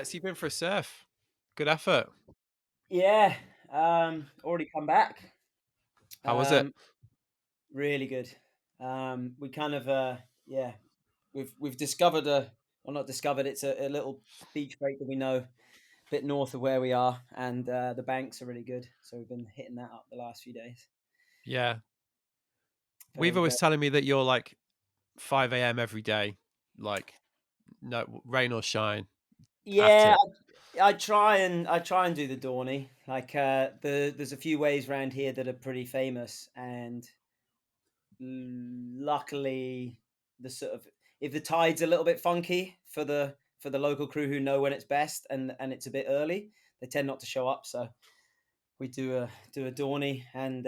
So you've been for a surf. Good effort. Yeah, already come back. How was it? Um, really good. We kind of yeah, we've discovered well, not discovered. It's a little beach break that we know a bit north of where we are, and the banks are really good. So we've been hitting that up the last few days. Yeah. We've Very, always very. telling me that you're like 5 a.m. every day, like no rain or shine, at Yeah, it. I try and do the Dawny. Like there's a few waves around here that are pretty famous, and luckily the sort of if the tide's a little bit funky for the local crew who know when it's best and it's a bit early, they tend not to show up. So we do a Dawny, and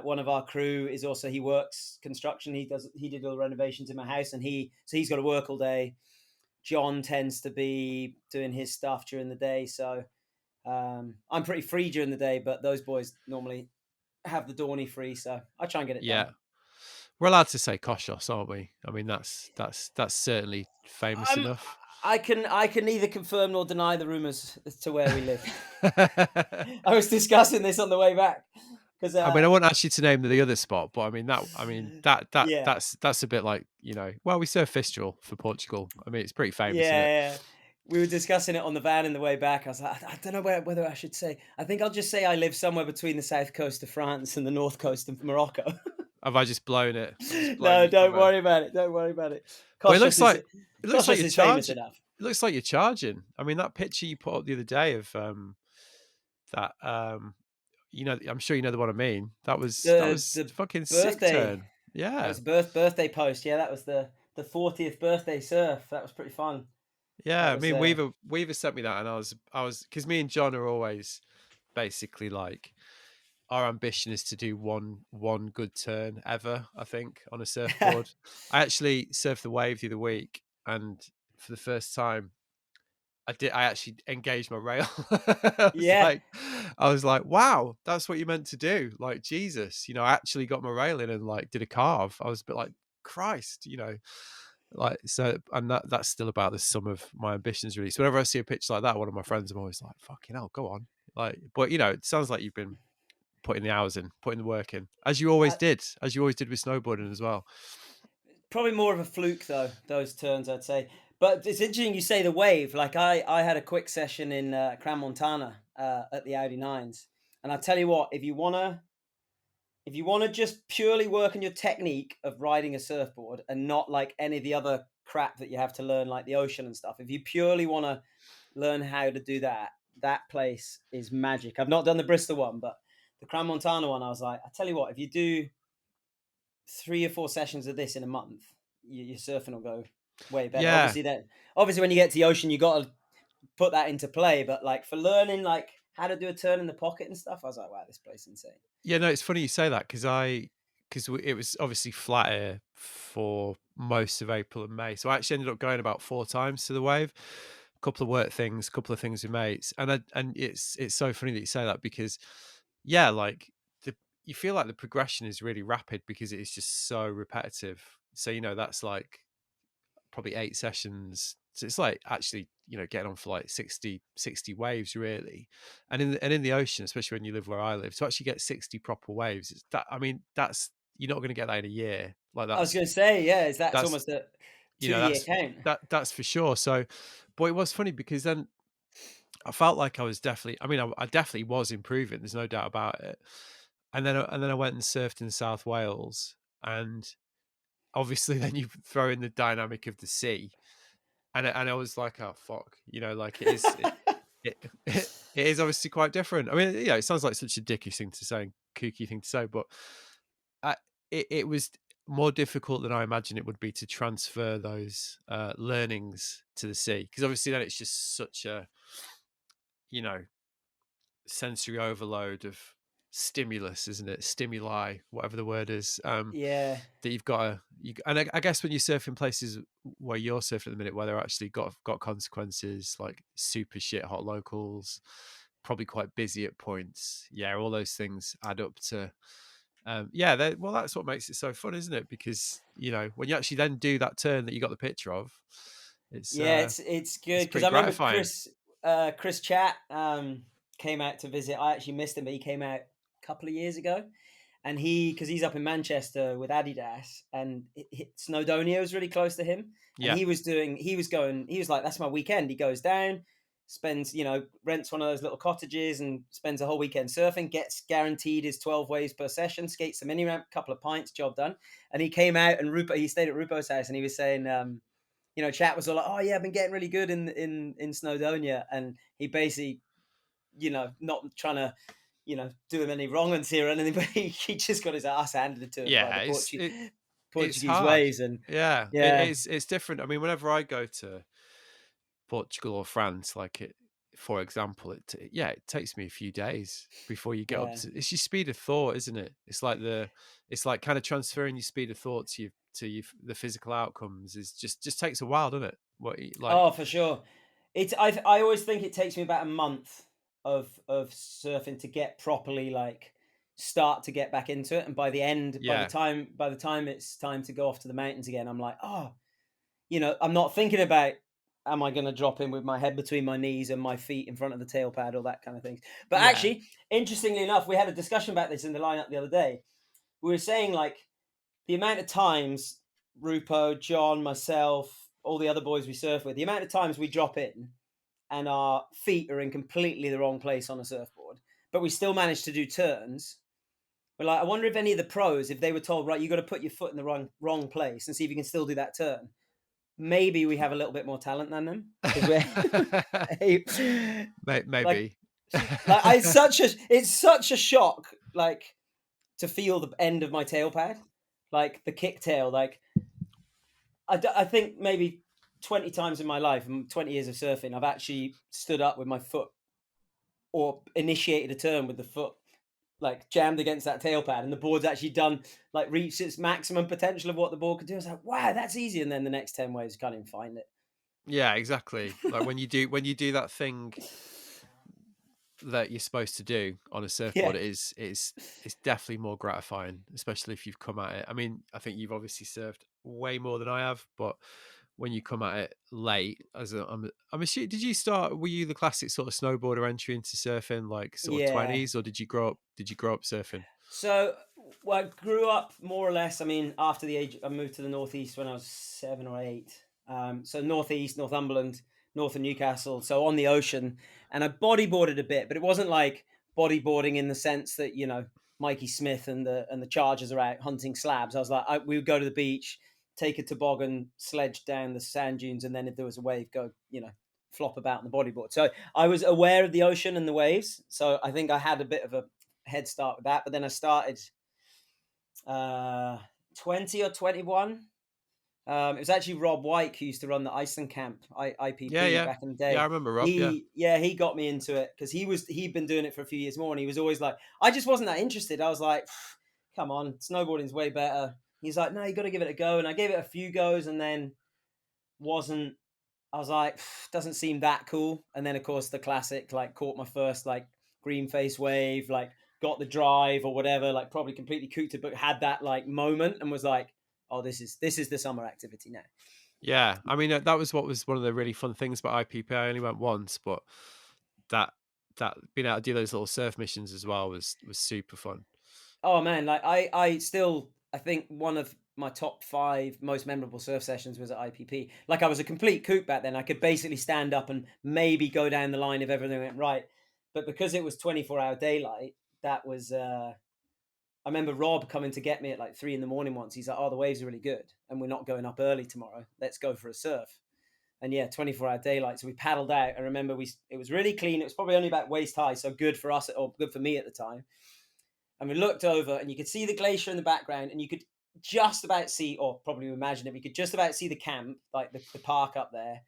one of our crew is also he works construction. He did all the renovations in my house, and he's got to work all day. John tends to be doing his stuff during the day, so I'm pretty free during the day, but those boys normally have the Dawny free, so I try and get it done. Yeah. We're allowed to say koshos, aren't we? I mean, that's certainly famous I'm enough. I can neither confirm nor deny the rumors as to where we live. I was discussing this on the way back because I mean, I won't ask you to name the other spot, but I mean that yeah, that's a bit like well, we serve Fistral for Portugal. I mean, it's pretty famous, isn't it? yeah. We were discussing it on the van in the way back. I was like, I don't know whether I should say. I think I'll just say I live somewhere between the south coast of France and the north coast of Morocco. Have I just blown it? I've just blown No, your don't cover. worry about it. Don't worry about it. But it looks like Koshos you're is famous charging. enough. It looks like you're charging. I mean, that picture you put up the other day of that I'm sure you know the one I mean. That was The fucking sick birthday turn. that Yeah. was a birthday post. Yeah, that was the 40th birthday surf. That was pretty fun. Yeah. That I was mean, Weaver sent me that, and I was because me and John are always basically like our ambition is to do one good turn ever, I think, on a surfboard. I actually surfed the wave the other week, and for the first time I actually engaged my rail. yeah. I was like, wow, that's what you meant to do. Like, Jesus, I actually got my rail in and like did a carve. I was a bit like, Christ, like, so, and that's still about the sum of my ambitions, really. So whenever I see a pitch like that, one of my friends, I'm always like, fucking hell, go on. Like, but it sounds like you've been putting the hours in, putting the work in, as you always did with snowboarding as well. Probably more of a fluke though, those turns I'd say. But it's interesting you say the wave. Like I had a quick session in Cran Montana at the Audi Nines, and I tell you what, if you wanna just purely work on your technique of riding a surfboard and not like any of the other crap that you have to learn, like the ocean and stuff, if you purely wanna learn how to do that, that place is magic. I've not done the Bristol one, but the Cran Montana one, I was like, I tell you what, if you do 3 or 4 sessions of this in a month, your surfing will go way better. Yeah, Obviously, when you get to the ocean, you got to put that into play. But like for learning, like how to do a turn in the pocket and stuff, I was like, wow, this place is insane. yeah. No, it's funny you say that because it was obviously flat air for most of April and May, so I actually ended up going about 4 times to the wave. A couple of work things, a couple of things with mates, and it's so funny that you say that because yeah, like you feel like the progression is really rapid because it is just so repetitive. So that's like probably 8 sessions. So it's like actually, getting on for like 60 waves really. And in the ocean, especially when you live where I live, to actually get 60 proper waves, I mean, that's you're not going to get that in a year. Like I was going to say, yeah, is that's that's almost a you two know, year that's count. that's for sure. So, but it was funny because then I felt like I was definitely, I mean, I definitely was improving. There's no doubt about it. And then I went and surfed in South Wales, and obviously then you throw in the dynamic of the sea, and I was like, "Oh fuck," like it it is obviously quite different. I mean, it sounds like such a dickish thing to say, and kooky thing to say, but I, it was more difficult than I imagined it would be to transfer those learnings to the sea, because obviously then it's just such a you know sensory overload of stimulus, isn't it? Stimuli, whatever the word is. Yeah, That you've got to, and I guess when you surf in places where you're surfing at the minute, where they're actually got consequences, like super shit hot locals, probably quite busy at points. Yeah, all those things add up to. Yeah, well, that's what makes it so fun, isn't it? Because when you actually then do that turn that you got the picture of, It's Yeah, uh it's it's good because pretty I remember gratifying. Chris Chat came out to visit. I actually missed him, but he came out a couple of years ago, and because he's up in Manchester with Adidas, and Snowdonia was really close to him, and Yeah. he was like, that's my weekend. He goes down, spends, rents one of those little cottages and spends a whole weekend surfing, gets guaranteed his 12 waves per session, skates the mini ramp, couple of pints, job done. And he came out, and he stayed at Rupo's house, and he was saying, Chat was all like, "Oh yeah, I've been getting really good in Snowdonia," and he basically, not trying to, do him any wrong and here or anything, but he just got his ass handed to him by the Yeah, it's Portuguese hard. waves, and Yeah, yeah, it's different. I mean, whenever I go to Portugal or France, like for example, it takes me a few days before you get up yeah. to. It's your speed of thought, isn't it? It's like kind of transferring your speed of thought the physical outcomes is just takes a while, doesn't it? Like, Oh, for sure. I always think it takes me about a month of surfing to get properly like start to get back into it, and yeah, by the time it's time to go off to the mountains again, I'm like, oh, I'm not thinking about am I going to drop in with my head between my knees and my feet in front of the tail pad, all that kind of things. But yeah, actually, interestingly enough, we had a discussion about this in the lineup the other day. We were saying like the amount of times Rupo, John, myself, all the other boys we surf with, the amount of times we drop in and our feet are in completely the wrong place on a surfboard, but we still manage to do turns. We're like, I wonder if any of the pros, if they were told, right, you got to put your foot in the wrong place and see if you can still do that turn, maybe we have a little bit more talent than them because we're like Maybe. it's such a shock like to feel the end of my tail pad, like the kick tail. Like I think maybe 20 times in my life, 20 years of surfing, I've actually stood up with my foot or initiated a turn with the foot like jammed against that tail pad, and the board's actually done like reached its maximum potential of what the board could do. I was like, wow, that's easy. And then the next 10 waves, you can't even find it. Yeah, exactly. Like when you do that thing that you're supposed to do on a Yeah. surfboard, it's definitely more gratifying, especially if you've come at it. I mean, I think you've obviously surfed way more than I have, but when you come at it late, I'm assuming, were you the classic sort of snowboarder entry into surfing, like sort of Yeah. 20s, or did you grow up surfing? So, well, I grew up more or less. I mean, after the age, I moved to the northeast when I was 7 or 8. So northeast, Northumberland, north of Newcastle, so on the ocean, and I bodyboarded a bit, but it wasn't like bodyboarding in the sense that Mikey Smith and the Chargers are out hunting slabs. I was like, we would go to the beach, take a toboggan, sledge down the sand dunes, and then if there was a wave, go flop about on the bodyboard. So I was aware of the ocean and the waves. So I think I had a bit of a head start with that. But then I started uh, 20 or 21. It was actually Rob White who used to run the Iceland camp, Yeah, IPP yeah, back in the yeah. I day. remember Rob. Yeah, He got me into it because he'd been doing it for a few years more, and he was always like, I just wasn't that interested. I was like, come on, snowboarding's way better. He's like, no, you got to give it a go, and I gave it a few goes, and then wasn't. I was like, doesn't seem that cool. And then of course the classic, like caught my first like green face wave, like got the drive or whatever, like probably completely cooked it, but had that like moment and was like, oh, this is the summer activity now. yeah. I mean, that was what was one of the really fun things about IPP. I only went once, but that that being able to do those little surf missions as well was super fun. Oh man, like I think one of my top 5 most memorable surf sessions was at IPP. Like I was a complete kook back then. I could basically stand up and maybe go down the line if everything went right. But because it was 24-hour daylight, that was I remember Rob coming to get me at like 3 in the morning once. He's like, "Oh, the waves are really good, and we're not going up early tomorrow. Let's go for a surf." And yeah, 24-hour daylight. So we paddled out. I remember it was really clean. It was probably only about waist high, so good for us or good for me at the time. And we looked over, and you could see the glacier in the background, and you could just about see, or probably imagine it, we could just about see the camp, like the park up there.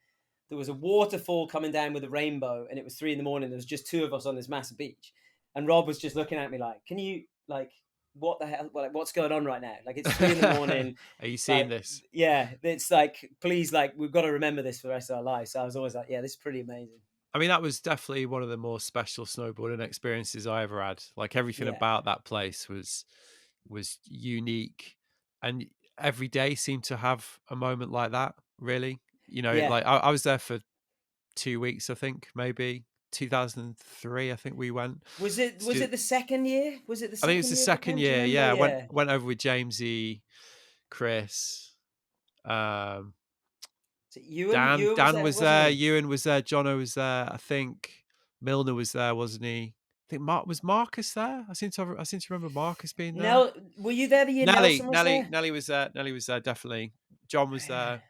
There was a waterfall coming down with a rainbow, and it was 3 in the morning. There was just 2 of us on this massive beach, and Rob was just looking at me like, "Can you like what the hell? Like, what's going on right now? Like it's 3 in the morning. Are you seeing Like this? yeah, it's like please, like we've got to remember this for the rest of our lives." So I was always like, "Yeah, this is pretty amazing." I mean, that was definitely one of the more special snowboarding experiences I ever had. Like everything Yeah. about that place was unique, and every day seemed to have a moment like that. Really, You know, Yeah. like I was there for 2 weeks, I think, maybe 2003. I think we went to Was do. it the second year? Was it the I think it was second the year of the second camp? Do you year. remember? Yeah, Yeah. went over with Jamesy, Chris, um, So Ewan, Dan. Ewan was Dan there, was wasn't there. he? Ewan was there. Jono was there. I think Milner was there, wasn't he? I think was Marcus there. I seem to remember Marcus being there. Were you there the year Nelson was there? Nelly was there. Nelly was there definitely. John was Yeah. there.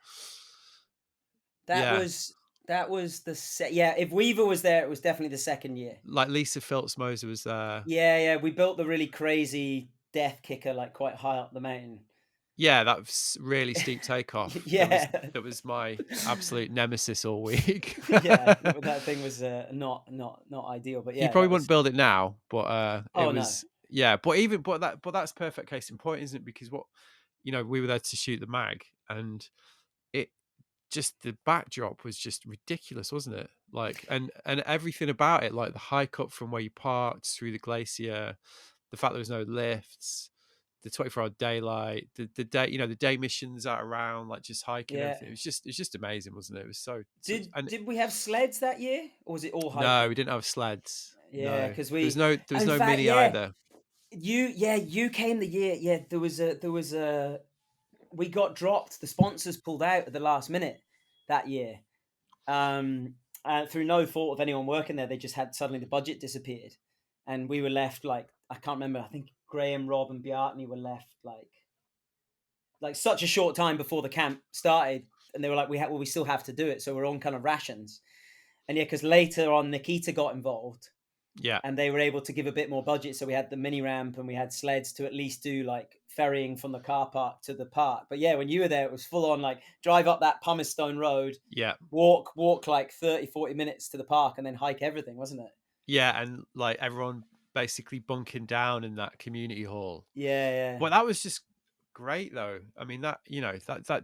That Yeah, was yeah. If Weaver was there, it was definitely the second year. like Lisa Phillips Moser was there. Yeah, yeah. We built the really crazy death kicker like quite high up the mountain. Yeah, that was really steep takeoff. Yeah, That was my absolute nemesis all week. yeah. That thing was not ideal, but You yeah, probably that wouldn't was. build it now, but it Oh no, was yeah. But that's perfect case in point, isn't it? Because we were there to shoot the mag, and it just the backdrop was just ridiculous, wasn't it? Like and everything about it, like the hike up from where you parked through the glacier, the fact there was no lifts, the 24-hour daylight, the day, the day missions out around, like just hiking yeah. everything. It's just amazing, wasn't it? It was so such Did and did we have sleds that year, or was it all no, we hiking? didn't have sleds. Yeah, No, because there was we. no In fact, mini yeah, either. you came the year. Yeah, there was a we got dropped. The sponsors pulled out at the last minute that year. Through no fault of anyone working there, they just had suddenly the budget disappeared, and we were left like I can't remember. I think Graham, Rob, and Beatney were left like such a short time before the camp started, and they were like, we still have to do it, so we're on kind of rations. And yeah, because later on Nikita got involved, Yeah, and they were able to give a bit more budget. So we had the mini ramp and we had sleds to at least do like ferrying from the car park to the park. But yeah, when you were there, it was full on like drive up that pumice stone road, yeah, walk like 30-40 minutes to the park and then hike everything, wasn't it? yeah, and like everyone basically bunking down in that community hall. Yeah, yeah. Well, that was just great, though. I mean, that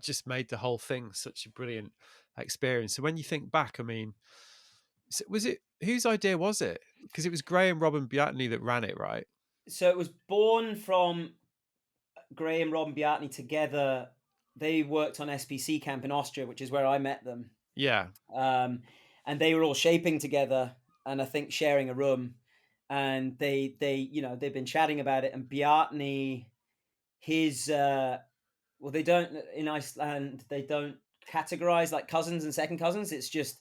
just made the whole thing such a brilliant experience. So when you think back, I mean, was it whose idea was it? Because it was Graham, Robin Beatney that ran it, right? So it was born from Graham, Rob, and Beatney together. They worked on SPC camp in Austria, which is where I met them. Yeah, um, and they were all shaping together, and I think sharing a room. And they've been chatting about it. And Beatney, his well, they don't in Iceland. They don't categorize like cousins and second cousins. It's just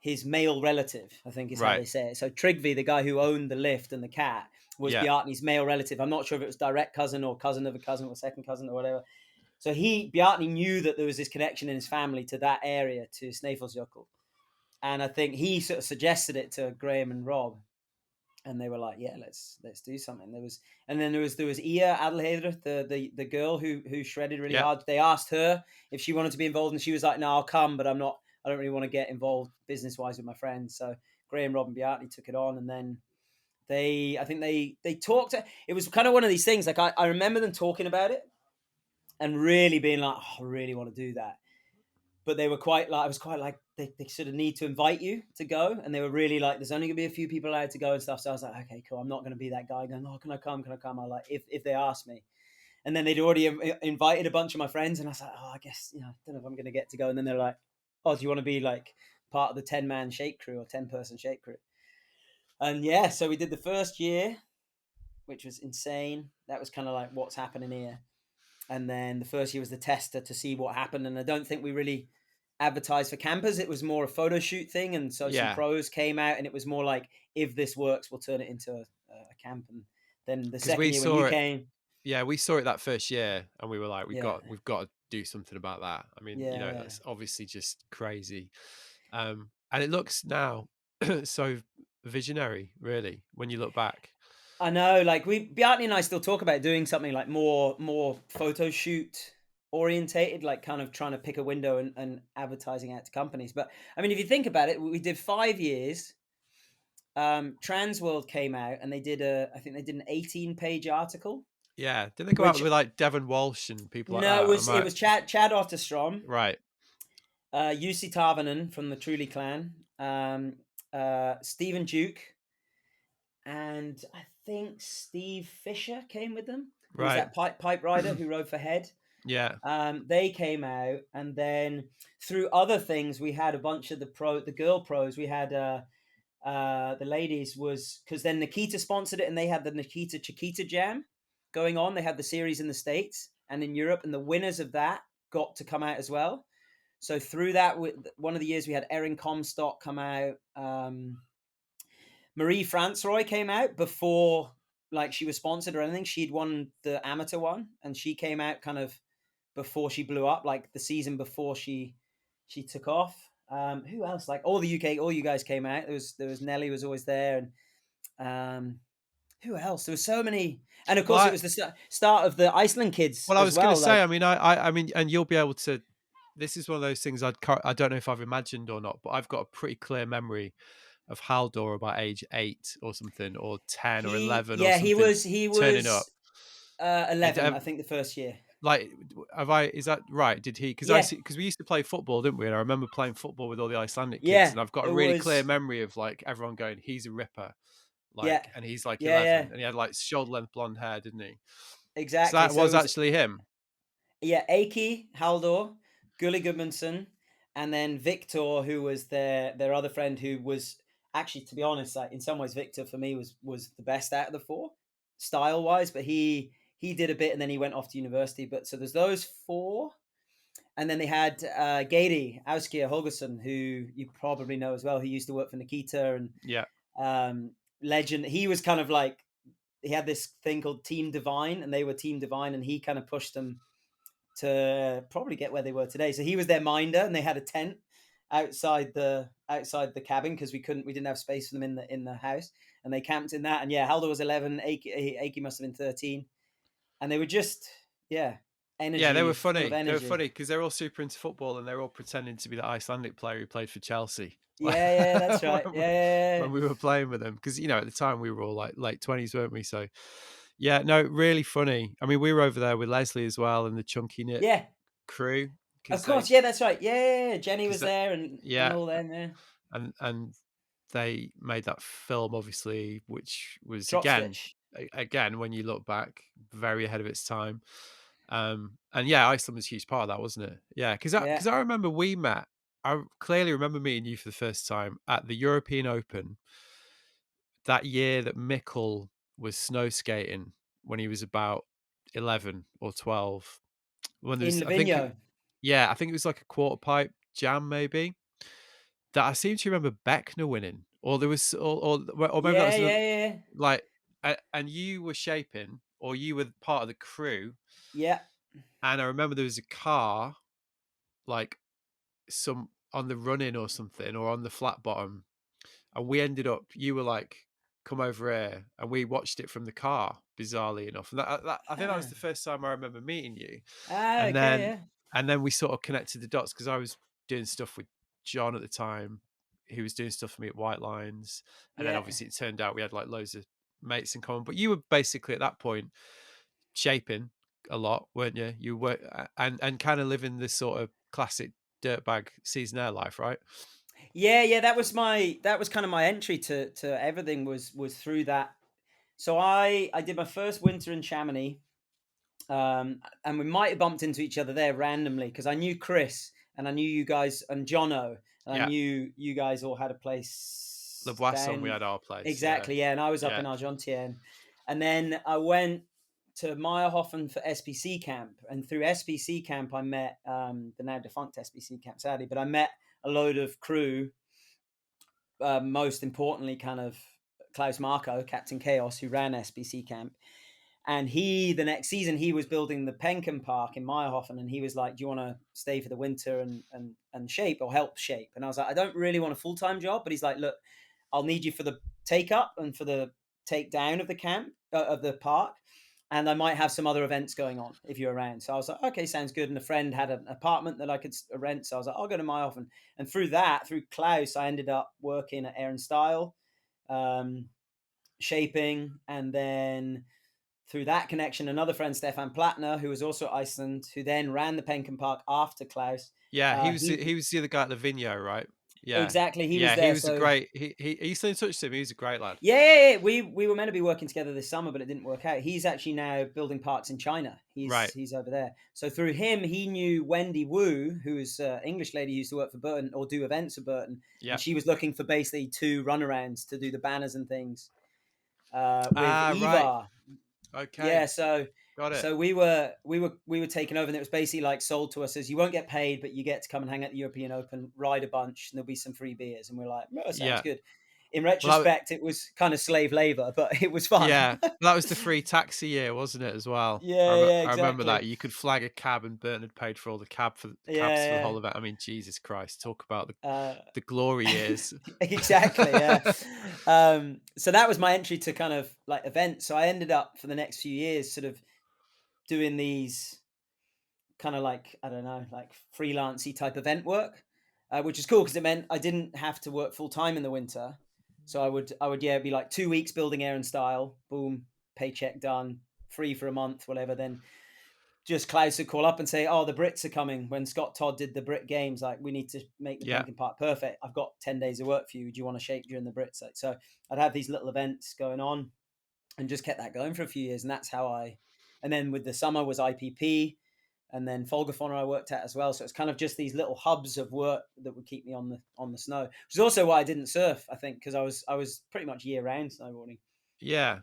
his male relative, I think is how right. they say it. So Trygve, the guy who owned the lift and the cat, was Yeah, Beatney's male relative. I'm not sure if it was direct cousin or cousin of a cousin or second cousin or whatever. So Beatney knew that there was this connection in his family to that area, to Snæfellsjökull. And I think he sort of suggested it to Graham and Rob, and they were like, "Yeah, let's do something." There was Ia Adelheder, the girl who shredded really yeah, hard. They asked her if she wanted to be involved, and she was like, "No, I'll come, but I'm not. I don't really want to get involved business wise with my friends." So Graham, Rob, and Beatney took it on, and then I think they talked. It was kind of one of these things. Like I remember them talking about it and really being like, oh, "I really want to do that." But they were quite like, I was quite like, they sort of need to invite you to go. And they were really like, there's only gonna be a few people allowed to go and stuff. So I was like, okay, cool. I'm not going to be that guy going, oh, can I come? Can I come? I like, if they ask me. And then they'd already invited a bunch of my friends. And I was like, oh, I guess, I don't know if I'm going to get to go. And then they're like, oh, do you want to be like part of the 10-man shake crew or 10-person shake crew? And yeah, so we did the first year, which was insane. That was kind of like, what's happening here? And then the first year was the tester to see what happened. And I don't think we really advertised for campers. It was more a photo shoot thing. And so some yeah. pros came out, and it was more like, if this works, we'll turn it into a camp. And then the Because second we year when you saw it. came, Yeah, we saw it that first year, and we were like, yeah, we've got to do something about that. I mean, yeah. that's obviously just crazy. And it looks now so visionary, really, when you look back. I know, like Beatney and I still talk about doing something like more photo shoot orientated, like kind of trying to pick a window and advertising out to companies. But I mean, if you think about it, we did 5 years. Transworld came out and I think they did an 18-page article, Yeah, didn't they go out which with like Devon Walsh and people like no, that? it was Chad Otterstrom, Right, Jussi Tarvonen from the Truly clan, Stephen Duke, and I think Steve Fisher came with them, who was right. that pipe rider who rode for Head. Yeah. They came out, and then through other things, we had a bunch of the girl pros. We had the ladies was because then Nikita sponsored it, and they had the Nikita Chiquita Jam going on. They had the series in the States and in Europe, and the winners of that got to come out as well. So through that, one of the years we had Erin Comstock come out. Marie Francois came out before, like, she was sponsored or anything. She'd won the amateur one, and she came out kind of before she blew up, like the season before she took off. Who else? Like all the UK, all you guys came out. There was Nelly was always there, and who else? There was so many, and of Well, course it was the start of the Iceland Kids I as was going to well. say, Like, I mean, I mean, and you'll be able to. This is one of those things I don't know if I've imagined or not, but I've got a pretty clear memory of Haldor about age 8 or something, or 10 or he, 11 or yeah, he something, was he turning up. was 11, I think, the first year. Like, have I? Is that right? Did he? Because I Yeah, see. Because we used to play football, didn't we? And I remember playing football with all the Icelandic kids, yeah, and I've got it a really clear was. memory of like everyone going, "He's a ripper," Yeah, like, and he's like yeah, 11, yeah, and he had like shoulder length blonde hair, didn't he? So exactly. that So it was was, actually him. yeah, Aki, Haldor, Gulli Gudmundsson, and then Victor, who was their other friend, who was actually, to be honest, like, in some ways, Victor for me was the best out of the four, style wise. But he did a bit, and then he went off to university. But so there's those four, and then they had Geiri Auskier Holgersson, who you probably know as well, who used to work for Nikita, and Yeah, legend. He was kind of like, he had this thing called Team Divine, and they were Team Divine, and he kind of pushed them to probably get where they were today. So he was their minder, and they had a tent outside the cabin because we didn't have space for them in the house, and they camped in that. And yeah, Halder was 11, Aki must have been 13, and they were just, yeah, yeah, they were energy, full of funny. They were energy. funny because they're all super into football, and they're all pretending to be the Icelandic player who played for Chelsea. Like, Yeah, yeah, that's right. when, Yeah, we, yeah, when we were playing with them, because at the time we were all like late 20s, weren't we? So yeah, no, really funny. I mean, we were over there with Leslie as well and the Chunky Knit yeah. crew Of because course, yeah, that's right. Yeah, yeah, yeah. Jenny was that there, and yeah, all them. Yeah, and they made that film obviously, which was drop again stitch. again when you look back, very ahead of its time. And yeah, Iceland was a huge part of that, wasn't it? Yeah, because Yeah, I remember we met. I clearly remember meeting you for the first time at the European Open that year that Mikkel was snow skating when he was about 11 or 12. When there in was, Livigno. yeah, I think it was like a quarter pipe jam, maybe. That I seem to remember Beckner winning, or there was, or maybe that Yeah, was another. yeah, yeah, Like, and you were shaping, or you were part of the crew, yeah, and I remember there was a car, like some on the run-in or something, or on the flat bottom, and we ended up. You were like, "Come over here," and we watched it from the car. Bizarrely enough, and I think that was yeah. the first time I remember meeting you, Ah, and okay, then yeah, we sort of connected the dots because I was doing stuff with John at the time. He was doing stuff for me at White Lines, and then yeah. obviously it turned out we had like loads of mates in common. But you were basically at that point shaping a lot, weren't you? You were and kind of living this sort of classic dirtbag seasonaire life, right? Yeah, yeah, that was kind of my entry to everything was through that. So I did my first winter in Chamonix, and we might have bumped into each other there randomly because I knew Chris, and I knew you guys, and Jono, and I Yeah, knew you guys all had a Le place Boisson, we down, had our place. Yeah, exactly, yeah, and I was up yeah, in Argentine, and then I went to Meyerhofen for SPC camp, and through SPC camp I met the now defunct SPC camp, sadly, but I met a load of crew, most importantly, kind of Klaus Marco, Captain Chaos, who ran SBC camp. And the next season, he was building the Penken Park in Meyerhofen. And he was like, "Do you want to stay for the winter and shape or help shape?" And I was like, "I don't really want a full time job." But he's like, "Look, I'll need you for the take up and for the take down of the camp, of the park. And I might have some other events going on if you're around." So I was like, "Okay, sounds good." And a friend had an apartment that I could rent. So I was like, "I'll go to Meyerhofen." And through Klaus, I ended up working at Air and Style, um, shaping. And then through that connection, another friend, Stefan Plattner, who was also at Iceland, who then ran the Penken Park after Klaus. yeah. He was He the other guy at the Vigno, right? Yeah. exactly. He was Yeah, he there. was a So great he's still in touch with him, he's a great lad. yeah, yeah, yeah. We were meant to be working together this summer, but it didn't work out. He's actually now building parks in China. Right. He's over there. So through him, he knew Wendy Wu, who's an English lady who used to work for Burton or do events for Burton, and Yeah. she was looking for basically 2 runarounds to do the banners and things with Ah, right. Eva. Yeah, Okay. so Got it. we were taken over, and it was basically like sold to us as you won't get paid, but you get to come and hang at the European Open, ride a bunch, and there'll be some free beers. And we're like, oh, sounds Yeah. good. In Well, that retrospect, it was kind of slave labor, but it was fun. yeah, that was the free taxi year, wasn't it, as well? Yeah, yeah, I remember that. exactly. You could flag a cab and Burton had paid for all the cabs for the Yeah, whole event. I mean, Jesus Christ, talk about yeah. the glory years. Exactly, yeah. So that was my entry to kind of like events. So I ended up for the next few years sort of doing these kind of like, I don't know, like freelancey type event work, which is cool because it meant I didn't have to work full time in the winter. So I would yeah, be like 2 weeks building Air and Style, boom, paycheck done, free for a month, whatever. Then just Klaus would call up and say, "Oh, the Brits are coming." When Scott Todd did the Brit Games, like we need to make the Yeah. Penkin Park perfect. I've got 10 days of work for you. Do you want to shape during the Brits? Like, so I'd have these little events going on, and just kept that going for a few years, and that's how I. And then with the summer was IPP, and then Folgafauna I worked at as well. So it's kind of just these little hubs of work that would keep me on the snow, which is also why I didn't surf. I think because I was pretty much year round snowboarding Yeah.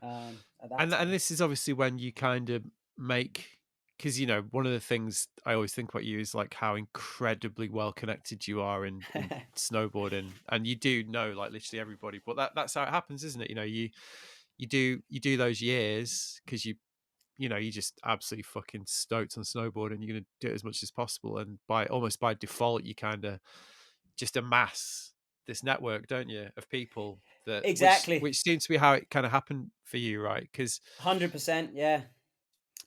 at that And time. this is obviously when you kind of make, because one of the things I always think about you is like how incredibly well connected you are in snowboarding, and you do know like literally everybody. But that's how it happens, isn't it? You do those years because you just absolutely fucking stoked on snowboard, and you're gonna do it as much as possible. And almost by default, you kind of just amass this network, don't you, of people that which Exactly, which seems to be how it kind of happened for you, right? Because 100%. Yeah,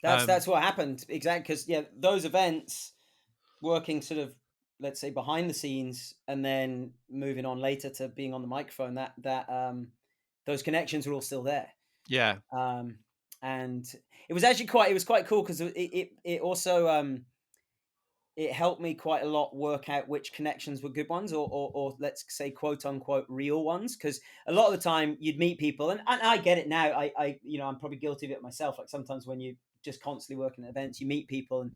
um, that's what happened. Exactly, because yeah, those events working sort of, let's say, behind the scenes, and then moving on later to being on the microphone. That those connections are all still there. yeah, um, and it was quite cool because it also it helped me quite a lot work out which connections were good ones, or let's say quote unquote real ones, because a lot of the time you'd meet people, and I get it now. I'm probably guilty of it myself. Like sometimes when you just constantly working at events, you meet people and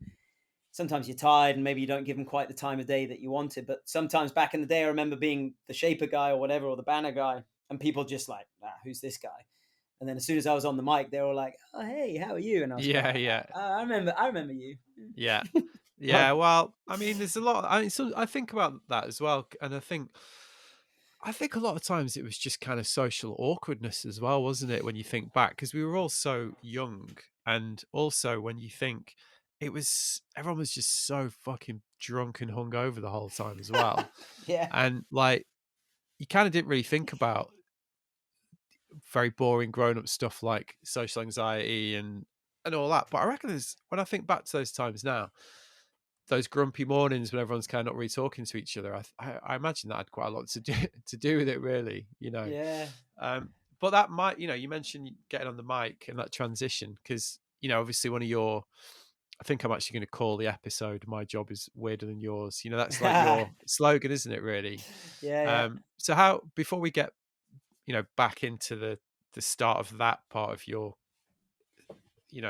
sometimes you're tired and maybe you don't give them quite the time of day that you wanted. But sometimes back in the day, I remember being the shaper guy or whatever, or the banner guy, and people just like, who's this guy? And then as soon as I was on the mic, they were like, "Oh, hey, how are you?" And I was like, yeah, yeah, I remember you." yeah, Well, yeah. Well, I mean, there's a lot. I think about that as well, and I think a lot of times it was just kind of social awkwardness as well, wasn't it? When you think back, because we were all so young, and also when you think everyone was just so fucking drunk and hungover the whole time as well, yeah, and like you kind of didn't really think about very boring grown up stuff like social anxiety and all that. But I reckon when I think back to those times now, those grumpy mornings when everyone's kind of not really talking to each other, I imagine that had quite a lot to do to do with it, really. yeah, Um, but that might, you mentioned getting on the mic and that transition because obviously one of your, I think I'm actually going to call the episode "My Job is Weirder Than Yours." That's like yeah, your slogan, isn't it? Really. yeah. So how before we get back into the start of that part of your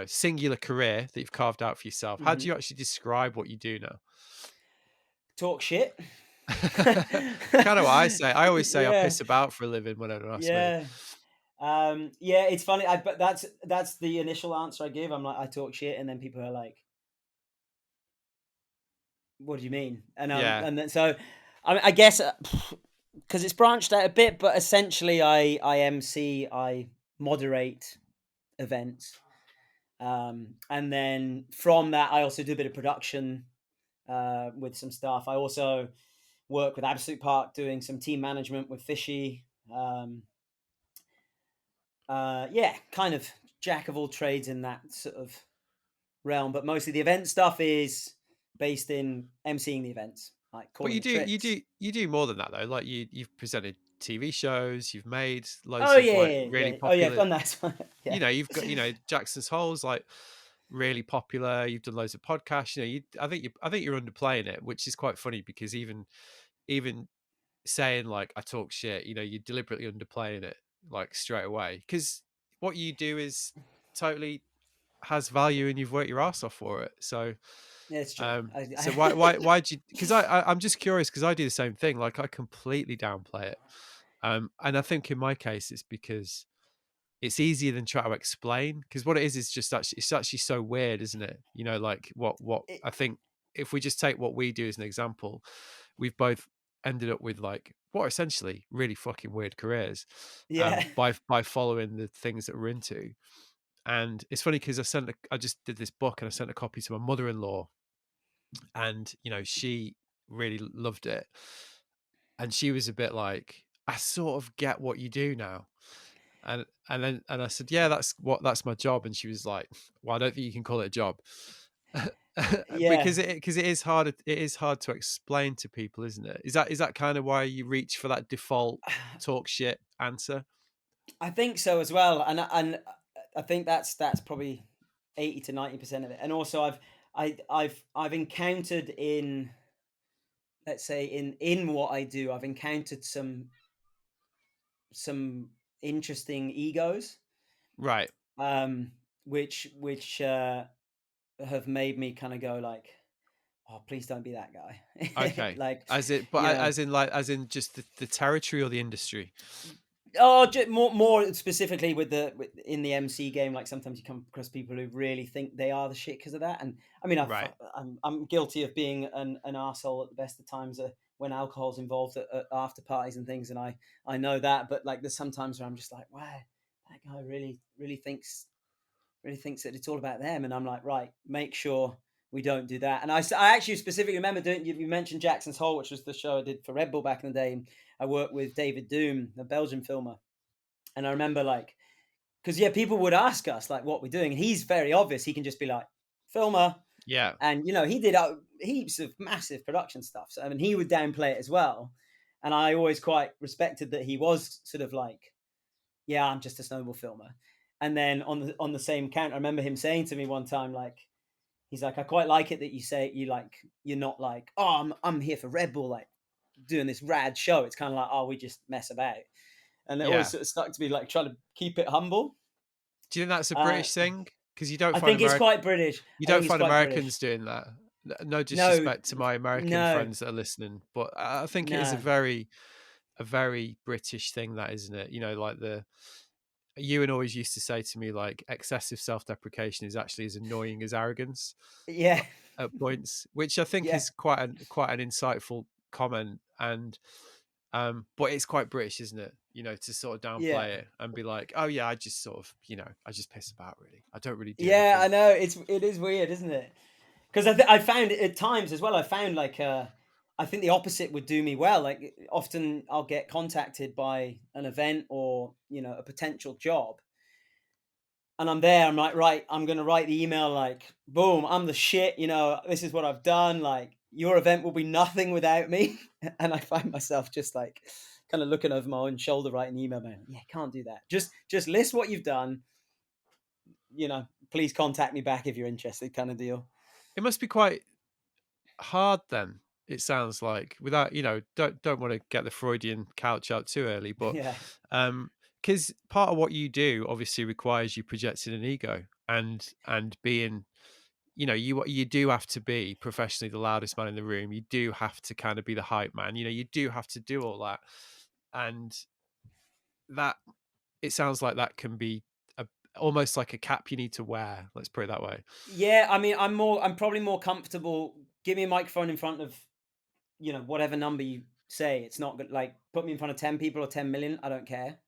singular career that you've carved out for yourself, how do Hmm. you actually describe what you do now? Talk shit. Kind of what I say. I always say I Yeah, piss about for a living when anyone asks me. yeah. Yeah, it's funny. But that's the initial answer I give. I'm like, I talk shit, and then people are like, "What do you mean?" Yeah, And then so, I guess because it's branched out a bit, but essentially, I MC, I moderate events, and then from that, I also do a bit of production with some stuff. I also work with Absolute Park doing some team management with Fishy. Yeah, kind of jack of all trades in that sort of realm, but mostly the event stuff is based in emceeing the events, like but calling you the do you trips. do you do more than that though. Like you've presented TV shows, you've made Oh loads of yeah, like yeah, really yeah. Oh yeah, I've popular. done that. Yeah, You've got Jackson's Holes like really popular. You've done loads of podcasts. I think you're underplaying it, which is quite funny because even saying like I talk shit, you're deliberately underplaying it like straight away because what you do is totally has value and you've worked your ass off for it. So Yeah, it's true. so why'd you? Because I'm just curious because I do the same thing. Like I completely downplay it, and I think in my case it's because it's easier than try to explain. Because what it is just actually it's actually so weird, isn't it? Like what it, I think if we just take what we do as an example, we've both ended up with like what are essentially really fucking weird careers, yeah, by following the things that we're into. And it's funny because I just did this book and I sent a copy to my mother-in-law, and she really loved it, and she was a bit like, I sort of get what you do now. And I said, yeah, that's my job. And she was like, well, I don't think you can call it a job. yeah. Because it is hard to explain to people, isn't it? Is that kind of why you reach for that default talk shit answer? I think so as well, and I think that's probably 80 to 90% of it. And also, I've encountered in, let's say, in what I do, I've encountered some interesting egos, Right. um, which have made me kind of go like, oh, please don't be that guy. Okay. Like, As it but you know, as in just the territory or the industry? oh, more specifically in the MC game, like sometimes you come across people who really think they are the shit because of that. And I mean, Right. I'm guilty of being an arsehole at the best of times, when alcohol's involved at after parties and things, and I know that. But like, there's sometimes where I'm just like, wow, that guy really thinks that it's all about them, and I'm like, right, make sure we don't do that. And I actually specifically remember doing. You mentioned Jackson's Hole, which was the show I did for Red Bull back in the day. And I worked with David Doom, the Belgian filmer, and I remember like, because yeah, people would ask us like what we're doing, and he's very obvious. He can just be like, filmer, Yeah. and he did heaps of massive production stuff. So I mean, he would downplay it as well, and I always quite respected that he was sort of like, yeah, I'm just a snowball filmer. And then on the same count, I remember him saying to me one time, like, he's like, I quite like it that you say you're not like, oh, I'm here for Red Bull, like doing this rad show. It's kind of like, oh, we just mess about. And it always Yeah. sort of stuck to me, like trying to keep it humble. Do you think that's a Uh, British thing? Because you don't I find think it's quite British. you I don't think it's find quite British. Americans doing that. No No, disrespect to my American no, friends that are listening, but I think it is a no. very British thing, that isn't it? Like Ewan always used to say to me, like, excessive self-deprecation is actually as annoying as arrogance Yeah, at points, which I think yeah, is quite an insightful comment. And but it's quite British, isn't it? To sort of yeah. downplay it and be like, oh yeah, I just sort of, I just piss about really. I don't really do Yeah, anything. I know. It is weird, isn't it? Because I found at times as well. I found like I think the opposite would do me well. Like often I'll get contacted by an event or a potential job, and I'm there. I'm like, right, I'm gonna write the email like, boom, I'm the shit. This is what I've done. Like your event will be nothing without me. And I find myself just like kind of looking over my own shoulder, writing the email, man. Yeah, can't do that. Just list what you've done. Please contact me back if you're interested, kind of deal. It must be quite hard then. It sounds like, without, don't want to get the Freudian couch out too early, but Yeah, because part of what you do obviously requires you projecting an ego and being, you do have to be professionally the loudest man in the room. You do have to kind of be the hype man. You do have to do all that, and that it sounds like that can be a, almost like a cap you need to wear. Let's put it that way. yeah. I mean, I'm probably more comfortable. Give me a microphone in front of whatever number you say. It's not good. Like put me in front of 10 people or 10 million. I don't care.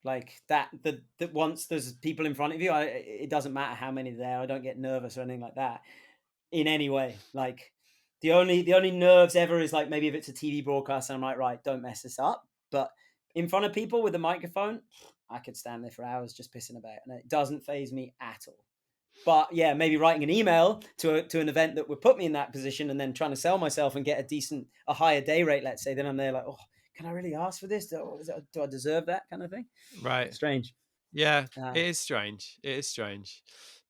Like that. That once there's people in front of you, it doesn't matter how many there. I don't get nervous or anything like that in any way. Like the only nerves ever is like maybe if it's a TV broadcast and I'm like, right, don't mess this up. But in front of people with a microphone, I could stand there for hours just pissing about, and it doesn't phase me at all. But yeah, maybe writing an email to an event that would put me in that position, and then trying to sell myself and get a higher day rate, let's say. Then I'm there like, oh, can I really ask for this? Do I deserve that kind of thing? Right. Strange. Yeah, Uh, it is strange. It is strange.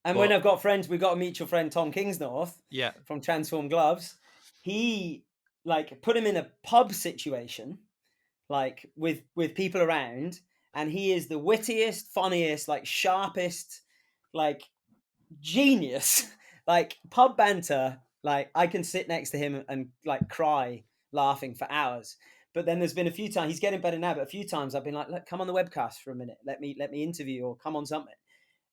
and when But I've got friends, we've got a mutual friend, Tom Kingsnorth yeah. from Transform Gloves. He like put him in a pub situation, like with people around, and he is the wittiest, funniest, like sharpest, like genius, like pub banter. Like I can sit next to him and like cry laughing for hours. But then there's been a few times he's getting better now, but a few times I've been like, look, come on the webcast for a minute. Let me interview or come on something.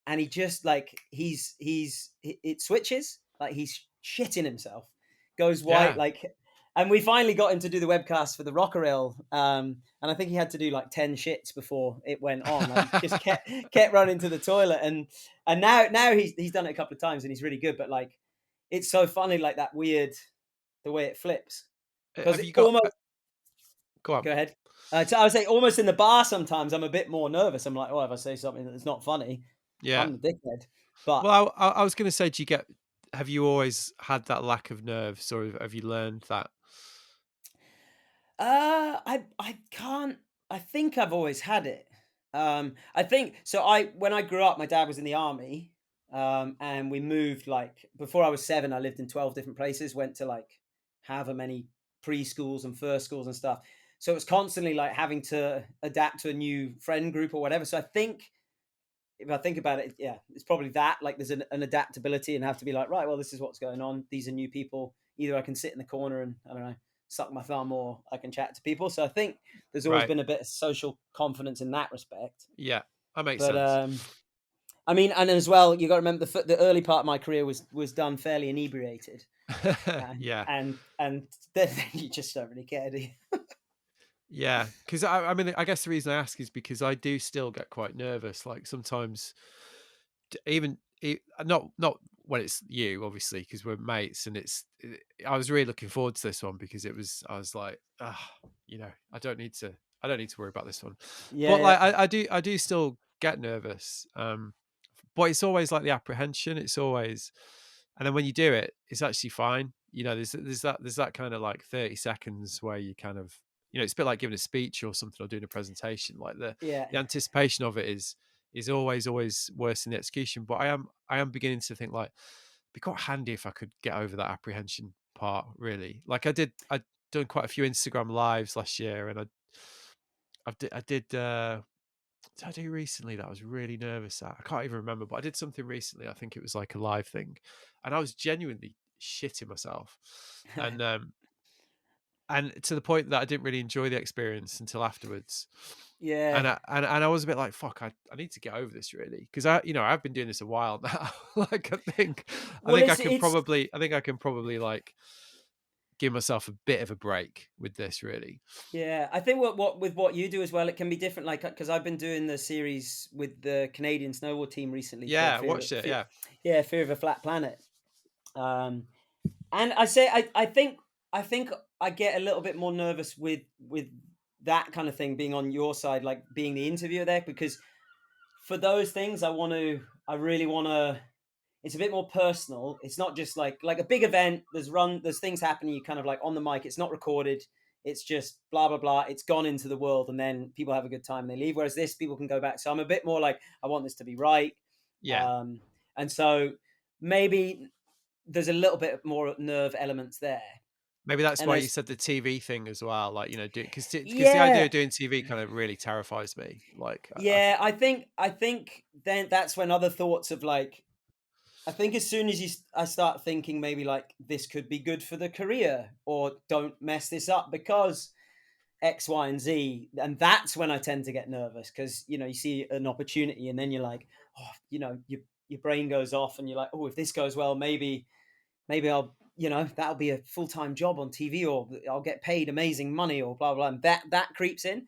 And he just like it switches, like he's shitting himself, goes white, Yeah. like. And we finally got him to do the webcast for the Rocker Reel, and I think he had to do like 10 shits before it went on. Like he just kept running to the toilet, and now he's done it a couple of times and he's really good. But like, it's so funny, like that weird the way it flips, because Have it you got almost. go on. Go ahead. So I would say almost in the bar sometimes I'm a bit more nervous. I'm like, oh, if I say something that's not funny, Yeah. I'm the dickhead. But Well, I was gonna say, have you always had that lack of nerves, or have you learned that? I can't. I think I've always had it. I think so. I When I grew up, my dad was in the army, and we moved like before I was 7. I lived in 12 different places. Went to like however many preschools and first schools and stuff. So it was constantly like having to adapt to a new friend group or whatever. So I think if I think about it, yeah, it's probably that. Like there's an adaptability and have to be like, right, well, this is what's going on. These are new people. Either I can sit in the corner and I don't know, suck my thumb, or I can chat to people. So I think there's always Right. been a bit of social confidence in that respect. Yeah. That makes But sense. I mean, and as well, you got to remember the early part of my career was done fairly inebriated, Yeah. and then you just don't really care, do you? Yeah. Because I mean, I guess the reason I ask is because I do still get quite nervous. Like sometimes, even not when it's you, obviously, because we're mates, and I was really looking forward to this one because I was like, ah, I don't need to worry about this one. But Yeah, like, I do still get nervous. But it's always like the apprehension. It's always, and then when you do it, it's actually fine. There's that kind of like 30 seconds where you kind of, it's a bit like giving a speech or something, or doing a presentation. Like yeah, the anticipation of it is always worse than the execution. But I am beginning to think like, it'd be quite handy if I could get over that apprehension part. Really, like I'd done quite a few Instagram lives last year, and I did. What did I do recently that I was really nervous at? I can't even remember, but I did something recently. I think it was like a live thing, and I was genuinely shitting myself, and to the point that I didn't really enjoy the experience until afterwards. yeah. And I was a bit like, fuck, I need to get over this really, because I've been doing this a while now. Like Well, it's I think I can probably like give myself a bit of a break with this really. Yeah, I think what with what you do as well, it can be different. Like, because I've been doing the series with the Canadian snowboard team recently called Yeah, watched it. Yeah, Yeah, Fear of a Flat Planet. Um, and I say I think I get a little bit more nervous with that kind of thing being on your side, like being the interviewer there, because for those things I really want to. It's a bit more personal. It's not just like a big event. There's things happening. You kind of like on the mic. It's not recorded. It's just blah blah blah. It's gone into the world, and then people have a good time and they leave. Whereas this, people can go back. So I'm a bit more like I want this to be right, yeah. um, and so maybe there's a little bit more nerve elements there. Maybe that's And why you as said the TV thing as well. Like, because the idea Yeah, of doing TV kind of really terrifies me. Like, yeah, I think then that's when other thoughts of like I think as soon as I start thinking maybe like this could be good for the career, or don't mess this up because X, Y, and Z, and that's when I tend to get nervous because you see an opportunity and then you're like, oh, your brain goes off and you're like, oh, if this goes well, maybe I'll that'll be a full time job on TV, or I'll get paid amazing money, or blah blah, and that creeps in.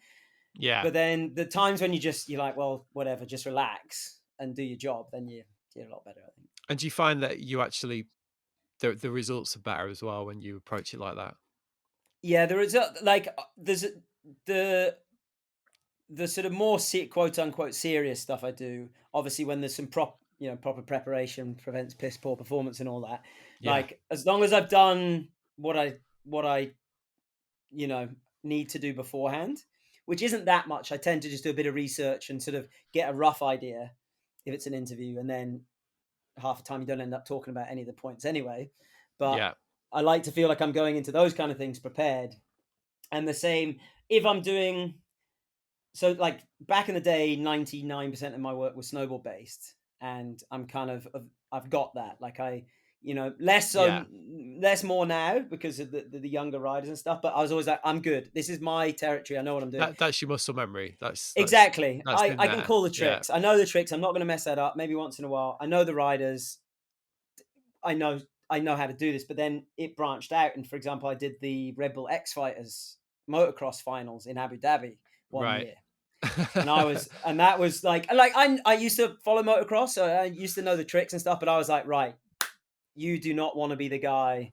yeah. But then the times when you're like, well, whatever, just relax and do your job, then you're a lot better, I think. And do you find that you actually the results are better as well when you approach it like that? Yeah, there is the the sort of more quote unquote serious stuff I do. Obviously, when there's some proper preparation prevents piss poor performance and all that. Yeah, Like as long as I've done what I you know need to do beforehand, which isn't that much. I tend to just do a bit of research and sort of get a rough idea if it's an interview, and then half the time you don't end up talking about any of the points anyway. But yeah, I like to feel like I'm going into those kind of things prepared. And the same, if I'm doing so, like back in the day, 99% of my work was snowboard based, and I'm kind of I've got that. Like less Yeah. so, less more now because of the younger riders and stuff. But I was always like, I'm good. This is my territory. I know what I'm doing. That's your muscle memory. Exactly. That's I in I can there. call the Yeah. tricks. I know the tricks. I'm not going to mess that up. Maybe once in a while. I know the riders. I know I know how to do this. But then it branched out, and for example, I did the Red Bull X Fighters motocross finals in Abu Dhabi one Right. year. And that was like I used to follow motocross, so I used to know the tricks and stuff, but I was like, right, you do not want to be the guy.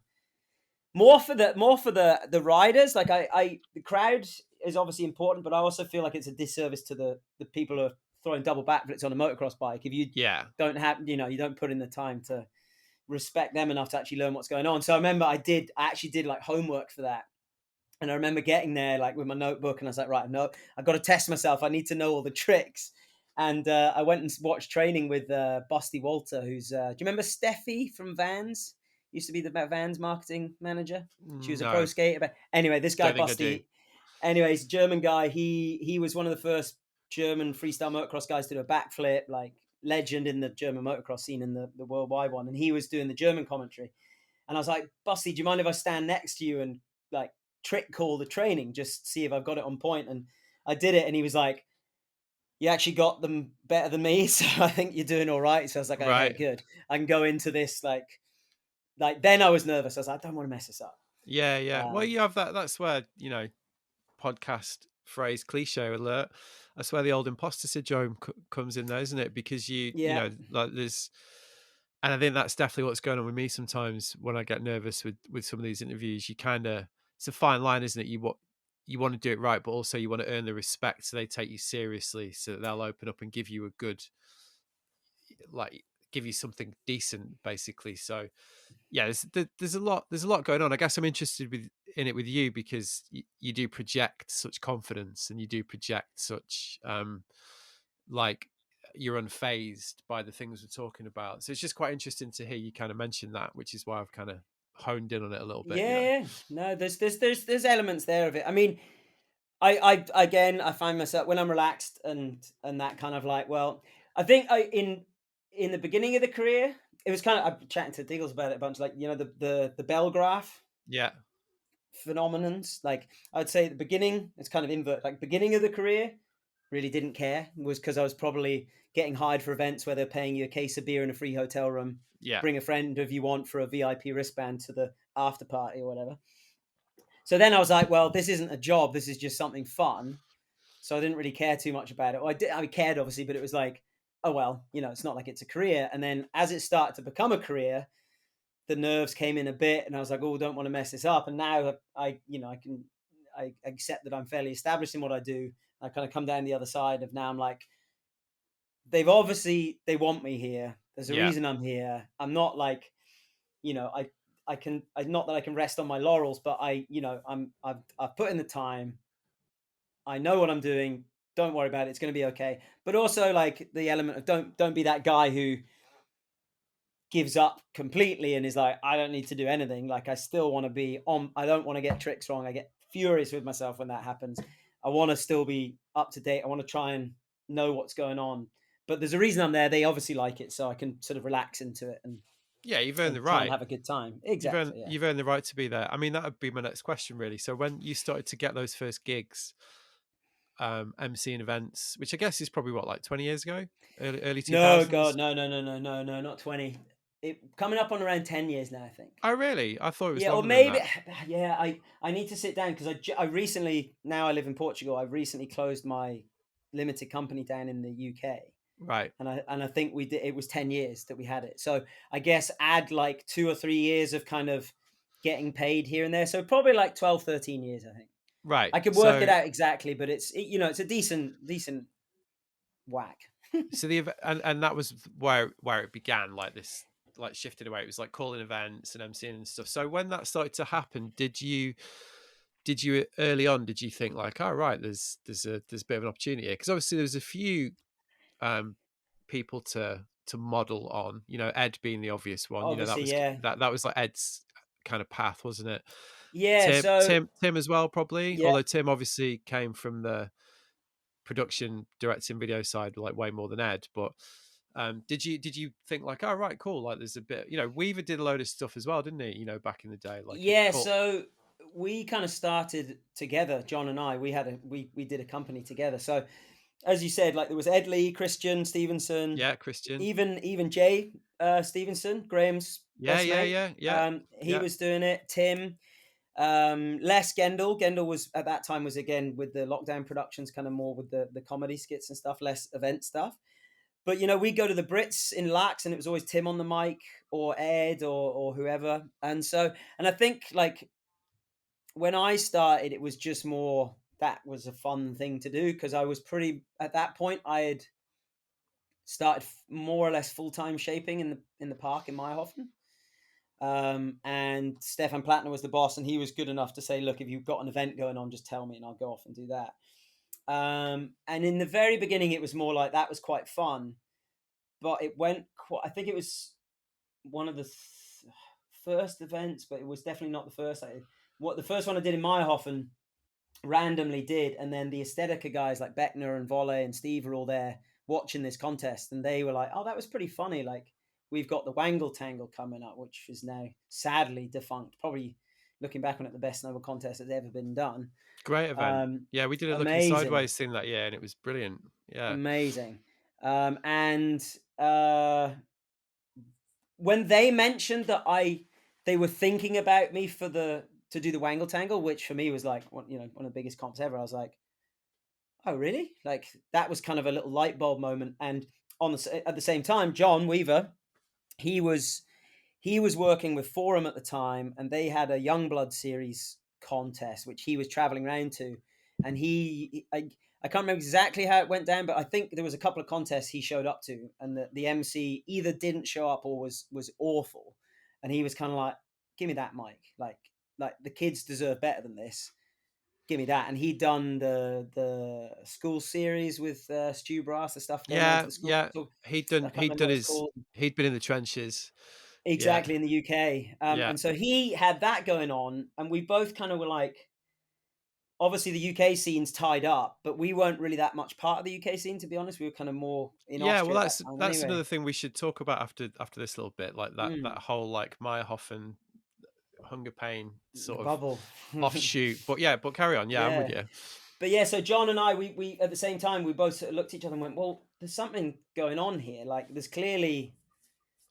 More for the riders. Like the crowd is obviously important, but I also feel like it's a disservice to the people who are throwing double backflips on a motocross bike if you Yeah. don't have you don't put in the time to respect them enough to actually learn what's going on. So I remember I actually did like homework for that. And I remember getting there like with my notebook, and I was like, right, no, I've got to test myself. I need to know all the tricks. And I went and watched training with Busty Walter, who's do you remember Steffi from Vans? Used to be the Vans marketing manager. She was a pro No, skater. But anyway, this guy don't think I do. Busty, anyways, German guy. He was one of the first German freestyle motocross guys to do a backflip, like legend in the German motocross scene in the worldwide one. And he was doing the German commentary. And I was like, Busty, do you mind if I stand next to you and like trick call the training, just see if I've got it on point? And I did it, and he was like, you actually got them better than me, so I think you're doing all right. So I was like, okay, Right. good. I can go into this like then I was nervous. I was like, I don't want to mess this up. Yeah, yeah. Well, Um, you have that. That's where, podcast phrase cliche alert. That's where the old imposter syndrome comes in there, isn't it? Because yeah, like there's, and I think that's definitely what's going on with me sometimes when I get nervous with some of these interviews. You kind of, it's a fine line, isn't it? You want to do it right, but also you want to earn the respect so they take you seriously, so that they'll open up and give you a good, like, give you something decent, basically. So yeah, there's a lot going on. I guess I'm interested in it with you because you do project such confidence, and you do project such like you're unfazed by the things we're talking about. So it's just quite interesting to hear you kind of mention that, which is why I've kind of honed in on it a little bit. yeah. No, there's elements there of it. I mean, I again, I find myself when I'm relaxed and that kind of like, well, I think in the beginning of the career, it was kind of I'm chatting to Diggles about it a bunch, like the bell graph Yeah, phenomenons. Like I'd say at the beginning, it's kind of invert. Like beginning of the career, really didn't care. It was because I was probably getting hired for events where they're paying you a case of beer and a free hotel room. yeah, Bring a friend if you want for a VIP wristband to the after party or whatever. So then I was like, well, this isn't a job. This is just something fun. So I didn't really care too much about it. Well, I cared obviously, but it was like, oh well, it's not like it's a career. And then as it started to become a career, the nerves came in a bit, and I was like, oh, don't want to mess this up. And now I accept that I'm fairly established in what I do. I kind of come down the other side of now. I'm like, they want me here. There's a yeah, reason I'm here. I'm not like, I not that I can rest on my laurels, but I've put in the time. I know what I'm doing. Don't worry about it. It's going to be okay. But also like the element of don't be that guy who gives up completely and is like, I don't need to do anything. Like I still want to be on. I don't want to get tricks wrong. I get furious with myself when that happens. I want to still be up to date. I want to try and know what's going on. But there's a reason I'm there. They obviously like it, so I can sort of relax into it yeah. You've earned the and try and right. have a good time. Exactly. Yeah. You've earned the right to be there. I mean, that would be my next question, really. So when you started to get those first gigs, emceeing events, which I guess is probably what, like 20 years ago, early No, God, 2000s. no, not 20. It coming up on around 10 years now, I think. Oh, really? I thought it was Yeah, or longer than maybe, that. yeah. I need to sit down because I recently, now I live in Portugal. I recently closed my limited company down in the UK, Right. and I think we did. It was 10 years that we had it. So I guess add like 2 or 3 years of kind of getting paid here and there. So probably like 12, 13 years. I think Right. I could work it So out exactly, but it's a decent whack. and that was where it began, like this, like shifted away. It was like calling events and emceeing and stuff. So when that started to happen, did you early on, did you think like, oh right, there's a bit of an opportunity here? Because obviously there was a few um people to model on, Ed being the obvious one. Obviously, yeah. That was like Ed's kind of path, wasn't it? Yeah, so Tim as well, probably. yeah. Although Tim obviously came from the production, directing, video side, like way more than Ed. But did you think like, oh right, cool, like there's a bit, Weaver did a load of stuff as well, didn't he? Back in the day, like he Yeah, cut. so we kind of started together, John and I. We did a company together. So as you said, like there was Ed Lee, Christian Stevenson, Yeah, Christian. even Jay Stevenson, Graham's Yeah, best yeah, mate. yeah, yeah, He yeah. was doing it. Tim, Les Gendel. Gendel was at that time was again with the lockdown productions, kind of more with the comedy skits and stuff, less event stuff. But we go to the Brits in Lax, and it was always Tim on the mic or Ed or whoever. And I think like when I started, it was just more that was a fun thing to do because I was pretty at that point. I had started more or less full time shaping in the park in Meyerhofen. And Stefan Plattner was the boss, and he was good enough to say, "Look, if you've got an event going on, just tell me, and I'll go off and do that." And in the very beginning, it was more like that was quite fun, but it went. I think it was one of the first events, but it was definitely not the first. What the first one I did in Meyerhofen randomly did, and then the Aesthetica guys like Beckner and Volley and Steve were all there watching this contest, and they were like, "Oh, that was pretty funny." Like we've got the Wangle Tangle coming up, which is now sadly defunct. Probably looking back on it, the best snowball contest that's ever been done. Great event. Um, Yeah, we did a looking amazing, sideways thing that year, and it was brilliant. Yeah. amazing. And uh, when they mentioned that they were thinking about me to do the Wangle Tangle, which for me was like one of the biggest comps ever. I was like, oh really? Like that was kind of a little light bulb moment. And at the same time, John Weaver, he was he was working with Forum at the time, and they had a Youngblood series contest, which he was traveling around to. And I can't remember exactly how it went down, but I think there was a couple of contests he showed up to, and the MC either didn't show up or was awful. And he was kind of like, "Give me that mic, like the kids deserve better than this. Give me that." And he'd done the school series with Stu Brass, the stuff going on for Yeah, the school. yeah. So He'd I done can't he'd remember done what it's his called. he'd been in the trenches. Yeah, Exactly, in the UK. yeah. And so he had that going on, and we both kind of were like, obviously the UK scene's tied up, but we weren't really that much part of the UK scene, to be honest. We were kind of more in Yeah, well Austria at that that's time that's anyway. another thing we should talk about after this little bit, like that Mm, whole like Meyerhofen Hungerpain the sort of bubble. offshoot. But yeah, but carry on. Yeah, I'm with Yeah. you. But yeah, so John and I, we at the same time, we both sort of looked at each other and went, well, there's something going on here. Like, there's clearly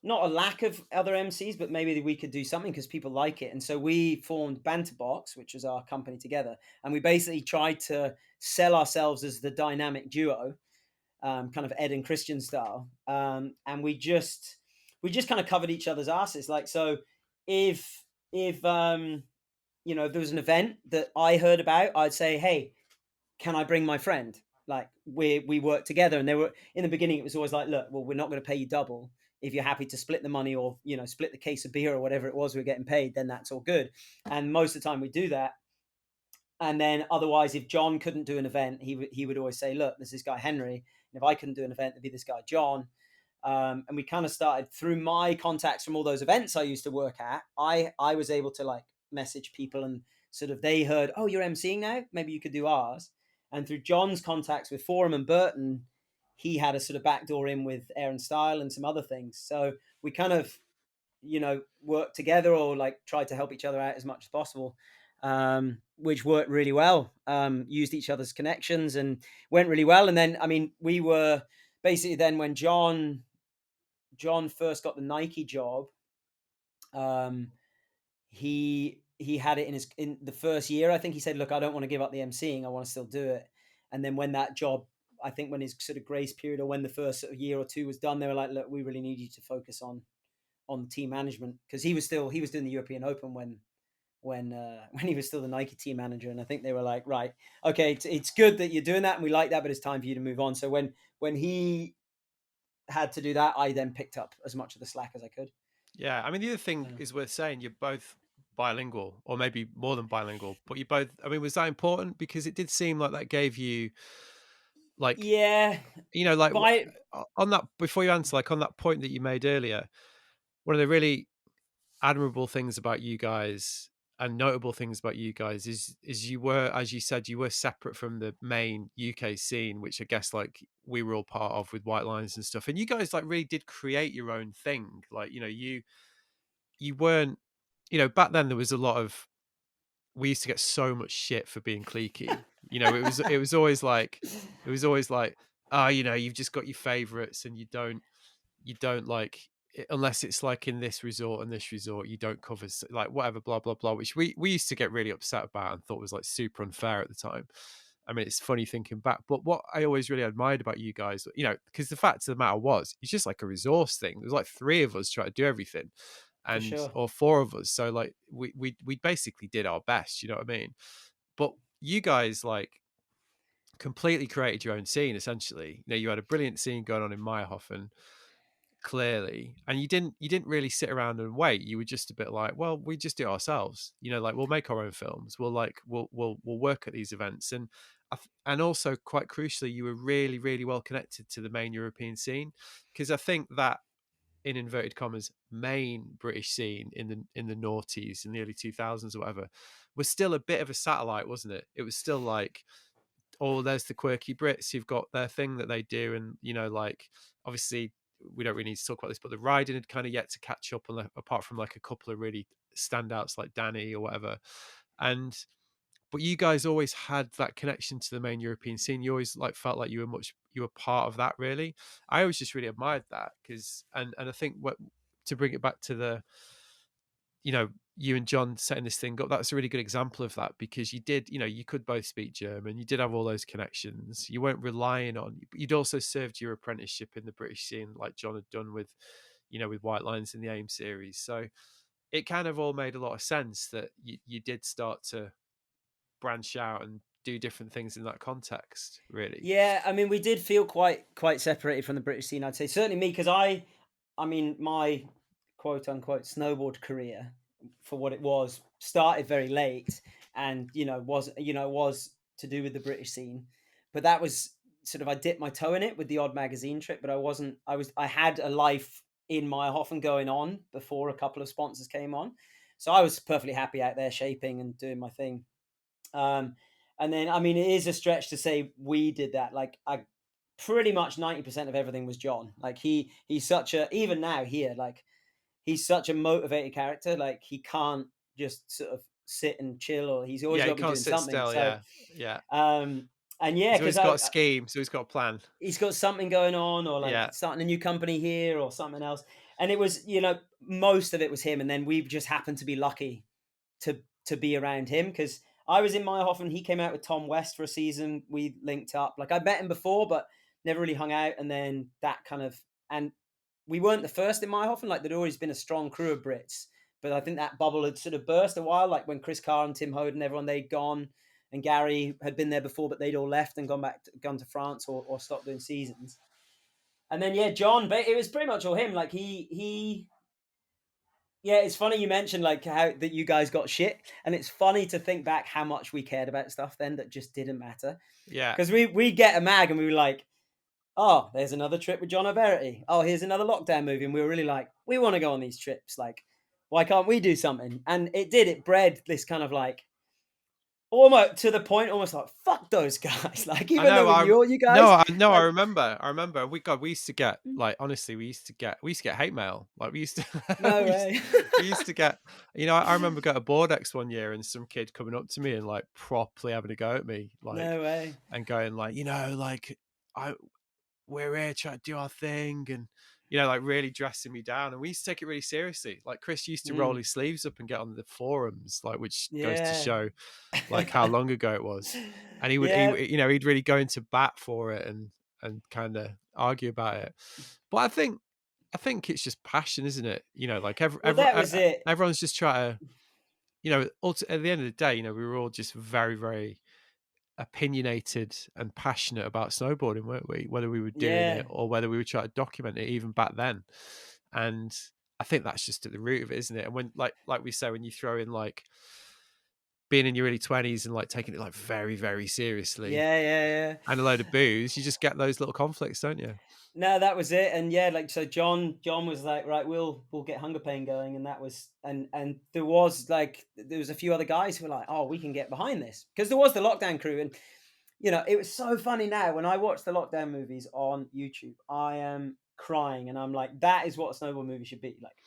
not a lack of other MCs, but maybe we could do something because people like it. And so we formed Banterbox, which was our company together. And we basically tried to sell ourselves as the dynamic duo, kind of Ed and Christian style. And we just kind of covered each other's asses. Like, so if there was an event that I heard about, I'd say, hey, can I bring my friend? Like we work together, and they were in the beginning. It was always like, look, well, we're not going to pay you double. If you're happy to split the money, or split the case of beer or whatever it was we are getting paid, then that's all good. And most of the time we do that. And then otherwise, if John couldn't do an event, he would always say, look, there's this guy Henry, and if I couldn't do an event, there'd be this guy John. And we kind of started through my contacts from all those events I used to work at. I was able to like message people, and sort of they heard, oh, you're emceeing now, maybe you could do ours. And through John's contacts with Forum and Burton, he had a sort of backdoor in with Aaron Style and some other things. So we kind of worked together, or like tried to help each other out as much as possible, which worked really well. Used each other's connections and went really well. And then, I mean, we were basically then when John first got the Nike job, um, he had it in the first year. I think he said, "Look, I don't want to give up the emceeing. I want to still do it." And then when that job, I think when his sort of grace period, or when the first sort of year or two was done, they were like, "Look, we really need you to focus on team management," because he was doing the European Open when he was still the Nike team manager. And I think they were like, "Right, okay, it's good that you're doing that, and we like that, but it's time for you to move on." So when he had to do that, I then picked up as much of the slack as I could. Yeah, I mean the other thing Yeah. is worth saying, you're both bilingual, or maybe more than bilingual. But you both, I mean, was that important? Because it did seem like that gave you like Yeah, like by on that, before you answer, like on that point that you made earlier, one of the really admirable things about you guys and notable things about you guys is you were, as you said, you were separate from the main UK scene, which I guess like we were all part of with White Lines and stuff. And you guys like really did create your own thing. Like, you weren't, back then there was a lot of, we used to get so much shit for being cliquey. It was always like, oh, you've just got your favorites, and you don't like unless it's like in this resort and this resort, you don't cover like whatever, blah blah blah, which we used to get really upset about and thought was like super unfair at the time. I mean, it's funny thinking back, but what I always really admired about you guys, because the fact of the matter was, it's just like a resource thing. There's like three of us trying to do everything, For and sure. or four of us. So like we basically did our best. You know what I mean? But you guys like completely created your own scene. Essentially, you had a brilliant scene going on in Meyerhofen, clearly, and you didn't really sit around and wait. You were just a bit like, well, we just do it ourselves, like we'll make our own films, we'll work at these events. And also, quite crucially, you were really really well connected to the main European scene, because I think that, in inverted commas, main British scene in the noughties, in the early 2000s or whatever, was still a bit of a satellite, wasn't it? It was still like, oh, there's the quirky Brits who've got their thing that they do, and like, obviously we don't really need to talk about this, but the riding had kind of yet to catch up, apart from like a couple of really standouts like Danny or whatever. And but you guys always had that connection to the main European scene. You always like felt like you were part of that. Really, I always just really admired that, because and I think, what to bring it back to the, you and John setting this thing up, that's a really good example of that, because you did, you could both speak German, you did have all those connections, you weren't relying on, you'd also served your apprenticeship in the British scene, like John had done with, with White Lines in the AIM series. So it kind of all made a lot of sense that you did start to branch out and do different things in that context, really. Yeah, I mean, we did feel quite separated from the British scene, I'd say. Certainly me, because I mean, my quote unquote snowboard career, for what it was, started very late, and was to do with the British scene, but that was sort of, I dipped my toe in it with the odd magazine trip, but I wasn't. I had a life in Meyerhofen going on before a couple of sponsors came on, so I was perfectly happy out there shaping and doing my thing. Um, and then, I mean, it is a stretch to say we did that. Like, I pretty much 90% of everything was John. Like, he's such a, even now here, like, he's such a motivated character. Like, he can't just sort of sit and chill, or he's always Yeah, got you to be can't doing sit something. still. So, Yeah, yeah. um, and yeah, He's because always got a scheme, so he's got a plan. he's got something going on, or like Yeah, starting a new company here or something else. And it was, most of it was him. And then we just happened to be lucky to be around him, because I was in Meyerhofen. He came out with Tom West for a season. We linked up. Like, I met him before, but never really hung out. And then that kind of, and we weren't the first in Meyerhofen. Like, there'd always been a strong crew of Brits, but I think that bubble had sort of burst a while. Like when Chris Carr and Tim Hoden, everyone, they'd gone, and Gary had been there before, but they'd all left and gone to France, or stopped doing seasons. And then yeah, John, but it was pretty much all him. Like he yeah, it's funny you mentioned like how that you guys got shit, and it's funny to think back how much we cared about stuff then that just didn't matter. yeah. Because we get a mag and we were like, oh, there's another trip with John O'Berity. Oh, here's another lockdown movie, and we were really like, we want to go on these trips. Like, why can't we do something? And it did. It bred this kind of like, almost to the point, almost like, fuck those guys. Like, I even though know. we knew all you No, guys, I like, remember. I remember. We used to get, like, honestly, we used to get hate mail. Like, we used to no we used, way. we used to get. I remember going to Bordex one year, and some kid coming up to me and like properly having a go at me, like, No way. and going like, like, I we're here trying to do our thing, and like really dressing me down. And we used to take it really seriously. Like, Chris used to roll Mm, his sleeves up and get on the forums, like, which goes to yeah. show like how long ago it was. And he would, Yeah. he'd really go into bat for it, and kind of argue about it. But I think it's just passion, isn't it? Like Well, that was it. everyone's just trying to, at the end of the day, we were all just very, very opinionated and passionate about snowboarding, weren't we? Whether we were doing it Yeah. or whether we were trying to document it, even back then. And I think that's just at the root of it, isn't it? And when, like we say, when you throw in like being in your early 20s and like taking it like very, very seriously Yeah, yeah, yeah. and a load of booze, you just get those little conflicts, don't you? No, that was it. And yeah, like so John was like, right, we'll get Hungerpain going. And that was and there was like there was a few other guys who were like, oh, we can get behind this. Because there was the lockdown crew. And it was so funny now when I watch the lockdown movies on YouTube, I am crying and I'm like, that is what a snowboard movie should be like.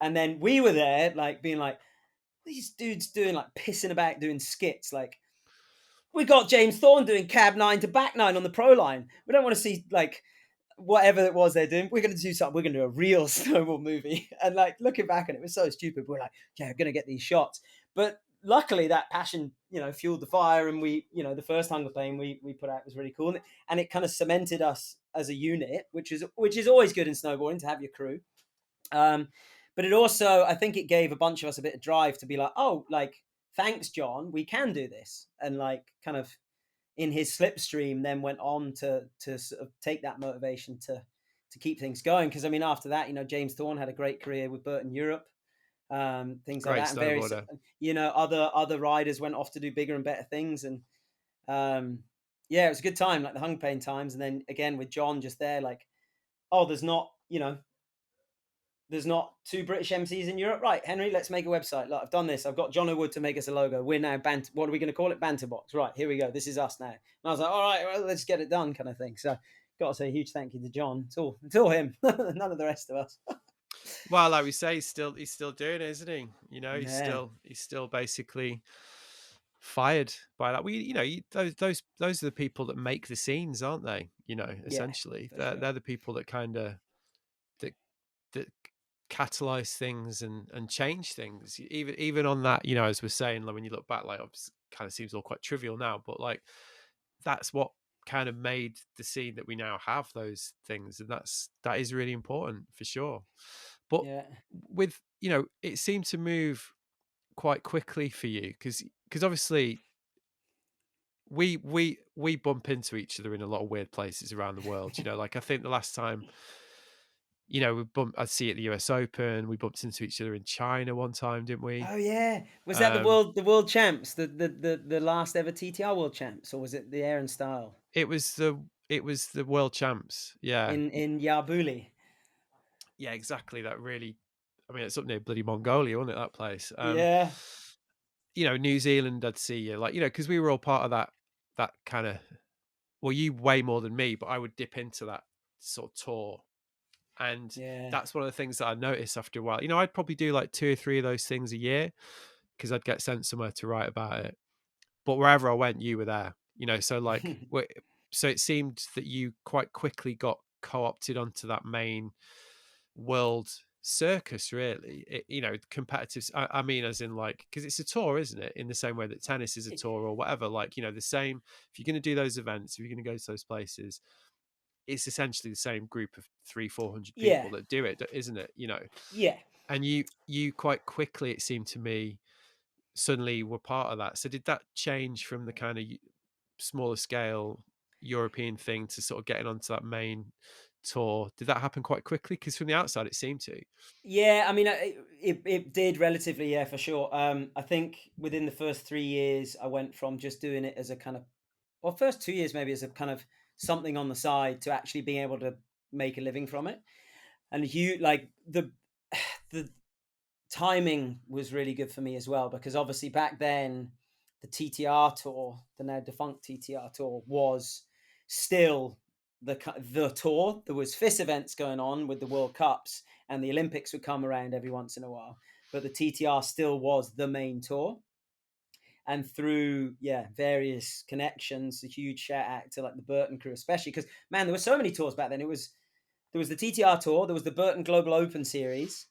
And then we were there, like being like, these dudes doing like pissing about doing skits. Like, we got James Thorne doing cab nine to back nine on the pro line. We don't want to see like whatever it was they're doing. We're going to do something. We're going to do a real snowball movie. And like looking back on it, it was so stupid. We're like, yeah, we're going to get these shots. But luckily that passion, fueled the fire. And the first Hungerpain we put out was really cool. And it kind of cemented us as a unit, which is always good in snowboarding to have your crew. But it also, I think it gave a bunch of us a bit of drive to be like, oh, like, thanks, John, we can do this. And like kind of in his slipstream then went on to sort of take that motivation to keep things going. Because I mean, after that, James Thorne had a great career with Burton Europe, things like Great that, and various, snowboarder. other riders went off to do bigger and better things. And yeah, it was a good time, like the Hungerpain times. And then again with John just there, like, oh, there's not two British MCs in Europe. Right, Henry, let's make a website. Look, I've done this. I've got John O'Wood to make us a logo. We're now what are we going to call it? Banterbox. Right, here we go. This is us now. And I was like, all right, well, let's get it done, kind of thing. So got to say a huge thank you to John. It's all him. None of the rest of us. Well, like we say, he's still doing it, isn't he? He's Yeah. still basically fired by that. Those are the people that make the scenes, aren't they? Yeah, Essentially, for they're sure. the people that kind of that that catalyze things and change things. Even on that, as we're saying, like when you look back, like kind of seems all quite trivial now, but like that's what kind of made the scene that we now have, those things, and that is really important for sure. But Yeah. with it seemed to move quite quickly for you because obviously we bump into each other in a lot of weird places around the world. Like I think the last time I'd see at the US Open, we bumped into each other in China one time, didn't we? Oh yeah. Was that the Um, world champs, the last ever TTR world champs, or was it the air and style it was the world champs. Yeah, in Yabuli? yeah, exactly. That really, I mean, it's up near bloody Mongolia, wasn't it? That place. Yeah. New Zealand, I'd see you like, because we were all part of that kind of. Well, you way more than me, but I would dip into that sort of tour, and Yeah. that's one of the things that I noticed after a while. I'd probably do like 2 or 3 of those things a year because I'd get sent somewhere to write about it. But wherever I went, you were there. So like, so it seemed that you quite quickly got co-opted onto that main world circus, really. Competitive, I mean, as in like, because it's a tour, isn't it, in the same way that tennis is a tour or whatever, like, the same. If you're going to do those events, if you're going to go to those places, it's essentially the same group of 300-400 Yeah. people that do it, isn't it? Yeah. And you quite quickly, it seemed to me, suddenly were part of that. So did that change from the kind of smaller scale European thing to sort of getting onto that main tour? Did that happen quite quickly? Because from the outside, it seemed to. Yeah, I mean, it did relatively, yeah, for sure. I think within the first 3 years, I went from just doing it as a kind of, well, first 2 years maybe as a kind of something on the side to actually being able to make a living from it. And you like the timing was really good for me as well because obviously back then the TTR tour, the now defunct TTR tour, was still the tour. There was FIS events going on with the World Cups, and the Olympics would come around every once in a while. But the TTR still was the main tour. And through various connections, a huge shout out to like the Burton crew, especially because man, there were so many tours back then. There was the TTR tour, there was the Burton Global Open Series,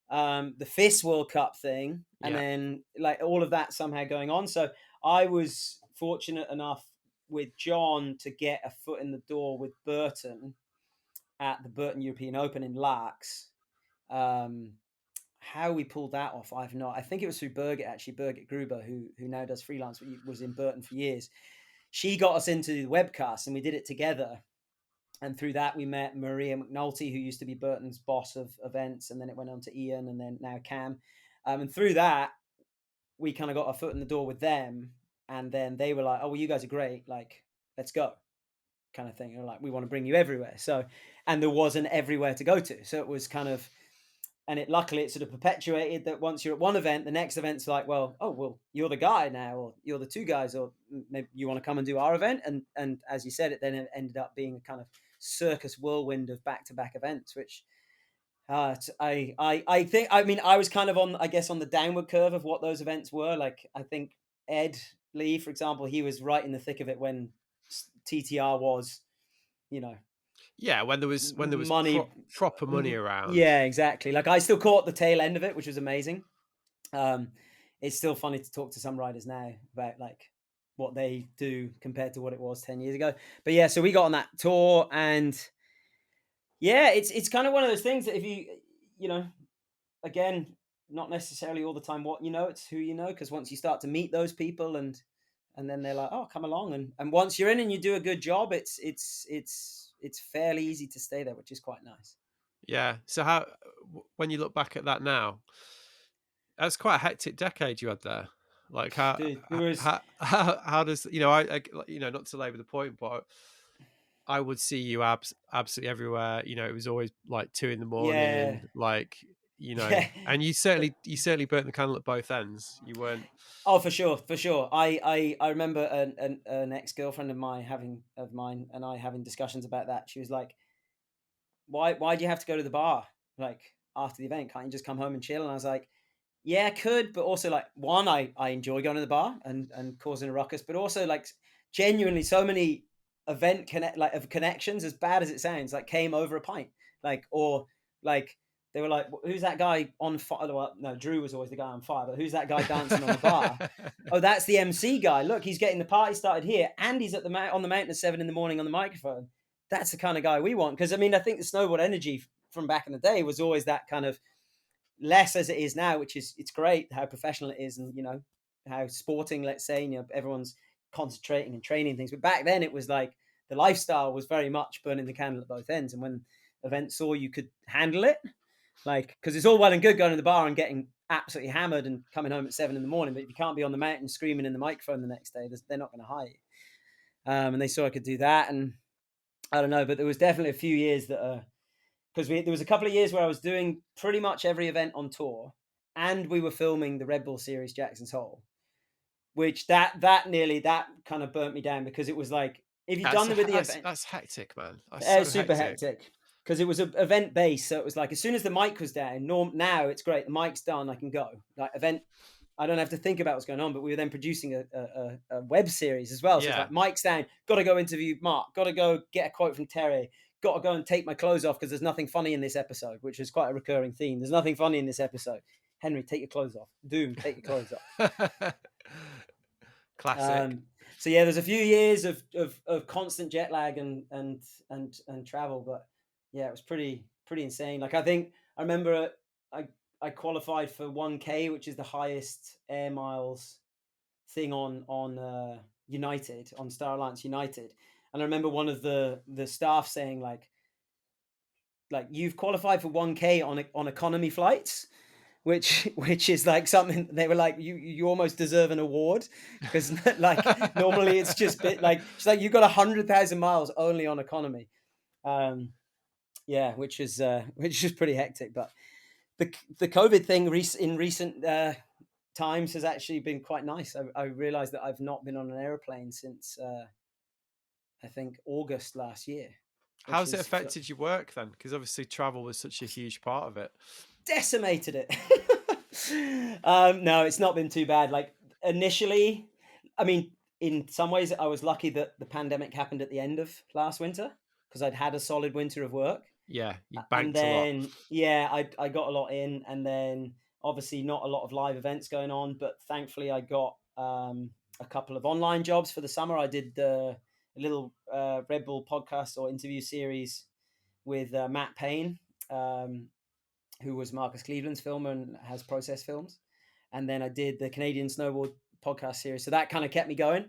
the FIS World Cup thing, and Yeah. then like all of that somehow going on. So I was fortunate enough with John to get a foot in the door with Burton at the Burton European Open in Larks. Um, how we pulled that off, I've not. I think it was through Birgit actually, Birgit Gruber, who now does freelance, but was in Burton for years. She got us into the webcast, and we did it together. And through that, we met Maria McNulty, who used to be Burton's boss of events, and then it went on to Ian, and then now Cam. And through that, we kind of got our foot in the door with them, and then they were like, "Oh, well, you guys are great. Like, let's go," kind of thing. And like, "We want to bring you everywhere." So, and there wasn't everywhere to go to, so it was kind of, and it luckily it sort of perpetuated that once you're at one event, the next event's like, well, oh well, you're the guy now, or you're the two guys, or maybe you want to come and do our event. And as you said, it then ended up being a kind of circus whirlwind of back to back events, which I think, I mean, I was kind of on, I guess, on the downward curve of what those events were. Like, I think Ed Lee, for example, he was right in the thick of it when TTR was, you know, Yeah, when there was money. proper money around. Yeah, exactly. Like, I still caught the tail end of it, which was amazing. Um, it's still funny to talk to some riders now about like what they do compared to what it was 10 years ago. But yeah, so we got on that tour, and yeah, it's kind of one of those things that if you know, again, not necessarily all the time what you know, it's who you know. Because once you start to meet those people, and then they're like, oh, come along, and once you're in and you do a good job, it's fairly easy to stay there, which is quite nice. Yeah. So when you look back at that now, that's quite a hectic decade you had there. Like Dude, there was, how does not to labour the point, but I would see you absolutely everywhere. It was always like 2 in the yeah. morning, like, Yeah. and you certainly burnt the candle at both ends. You weren't. Oh, for sure, for sure. I remember an ex girlfriend of mine and I having discussions about that. She was like, why do you have to go to the bar like after the event? Can't you just come home and chill?" And I was like, "Yeah, I could, but also like one, I enjoy going to the bar and causing a ruckus, but also like genuinely so many of connections, as bad as it sounds, like came over a pint, like or like." They were like, "Who's that guy on fire?" Well, no, Drew was always the guy on fire, but who's that guy dancing on the bar? Oh, that's the MC guy. Look, he's getting the party started here, and he's at on the mountain at 7 in the morning on the microphone. That's the kind of guy we want. Because I mean, I think the snowboard energy from back in the day was always that kind of, less as it is now, which is, it's great how professional it is, and how sporting, let's say, everyone's concentrating and training things. But back then, it was like the lifestyle was very much burning the candle at both ends. And when events saw you could handle it, like, because it's all well and good going to the bar and getting absolutely hammered and coming home at 7 in the morning, but if you can't be on the mountain screaming in the microphone the next day, they're not going to hire you. And they saw I could do that, and I don't know, but there was definitely a few years that because there was a couple of years where I was doing pretty much every event on tour, and we were filming the Red Bull Series Jackson's Hole, which that kind of burnt me down, because it was like, if you've done with the event, That's hectic, man. That's it so was super hectic. hectic, because it was an event based. So it was like, as soon as the mic was down, now it's great. The mic's done, I can go. Like, event, I don't have to think about what's going on. But we were then producing a web series as well. So it's Yeah. like, mic's down, got to go interview Mark, got to go get a quote from Terry, got to go and take my clothes off because there's nothing funny in this episode, which is quite a recurring theme. There's nothing funny in this episode. Henry, take your clothes off. Doom, take your clothes off. Classic. So yeah, there's a few years of constant jet lag and travel, but yeah, it was pretty insane. Like, I think I remember I qualified for 1K, which is the highest air miles thing on United, on Star Alliance United, and I remember one of the staff saying like, you've qualified for 1K on economy flights, which is like something they were like, you almost deserve an award, because like normally it's just bit like, it's like you got 100,000 miles only on economy. Yeah, which is pretty hectic. But the COVID thing in recent times has actually been quite nice. I realized that I've not been on an airplane since I think August last year. How's it affected your work then? Because obviously travel was such a huge part of it. Decimated it. No, it's not been too bad. Like, initially, I mean, in some ways, I was lucky that the pandemic happened at the end of last winter, because I'd had a solid winter of work. Yeah, you And banked a lot. then, yeah, I got a lot in, and then obviously not a lot of live events going on, but thankfully I got a couple of online jobs for the summer. I did a little Red Bull podcast or interview series with Matt Payne, who was Marcus Cleveland's filmer and has Process Films. And then I did the Canadian Snowboard podcast series. So that kind of kept me going.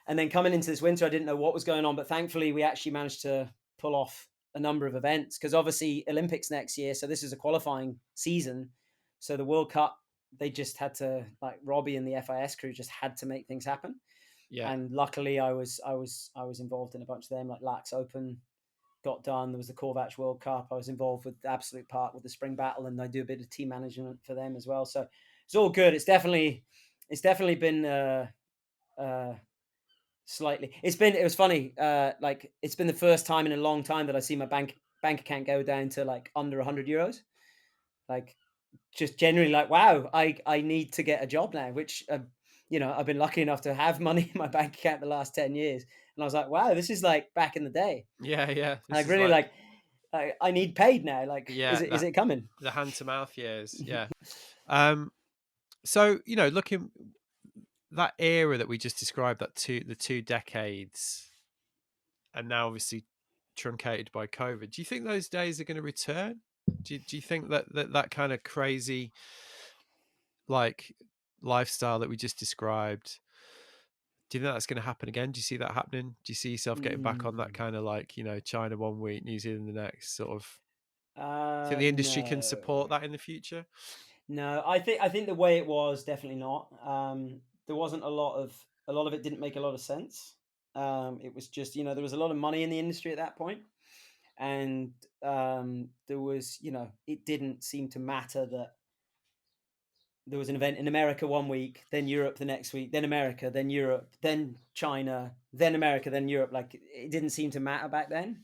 And then coming into this winter, I didn't know what was going on, but thankfully we actually managed to pull off a number of events, because obviously Olympics next year. So this is a qualifying season. So the World Cup they just had to, like Robbie and the FIS crew just had to make things happen. Yeah. And luckily, I was involved in a bunch of them, like Lax Open got done. There was the Corvatch World Cup. I was involved with Absolute Park with the Spring Battle, and I do a bit of team management for them as well. So it's all good. It's definitely been uh, slightly. It was funny. Like it's been the first time in a long time that I see my bank account go down to like under €100. Like just generally like, wow, I need to get a job now, which I've been lucky enough to have money in my bank account the last 10 years. And I was like, wow, this is like back in the day. Yeah, yeah. This Like is really like, like I need paid now. Like, is yeah, it is it coming? the hand to mouth years. Yeah. Um, so, looking that era that we just described, the 2 decades, and now obviously truncated by COVID. Do you think those days are going to return? Do you think that kind of crazy like lifestyle that we just described? Do you think that's going to happen again? Do you see that happening? Do you see yourself getting back on that Mm, kind of like, China one week, New Zealand the next sort of? Think the industry can support no. that in the future? No, I think the way it was, definitely not. There wasn't a lot of it didn't make a lot of sense. It was just, there was a lot of money in the industry at that point, and there was, it didn't seem to matter that there was an event in America one week, then Europe the next week, then America, then Europe, then China, then America, then Europe. Like it didn't seem to matter back then.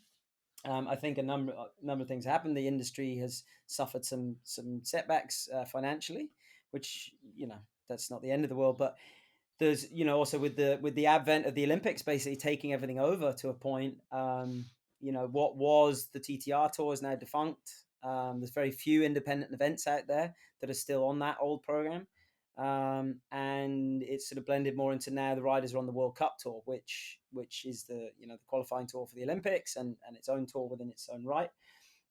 I think a number of things happened. The industry has suffered some setbacks financially, which that's not the end of the world. But there's also with the advent of the Olympics basically taking everything over to a point. What was the TTR tour is now defunct. There's very few independent events out there that are still on that old program. And it's sort of blended more into now the riders are on the World Cup tour, which is the qualifying tour for the Olympics and its own tour within its own right.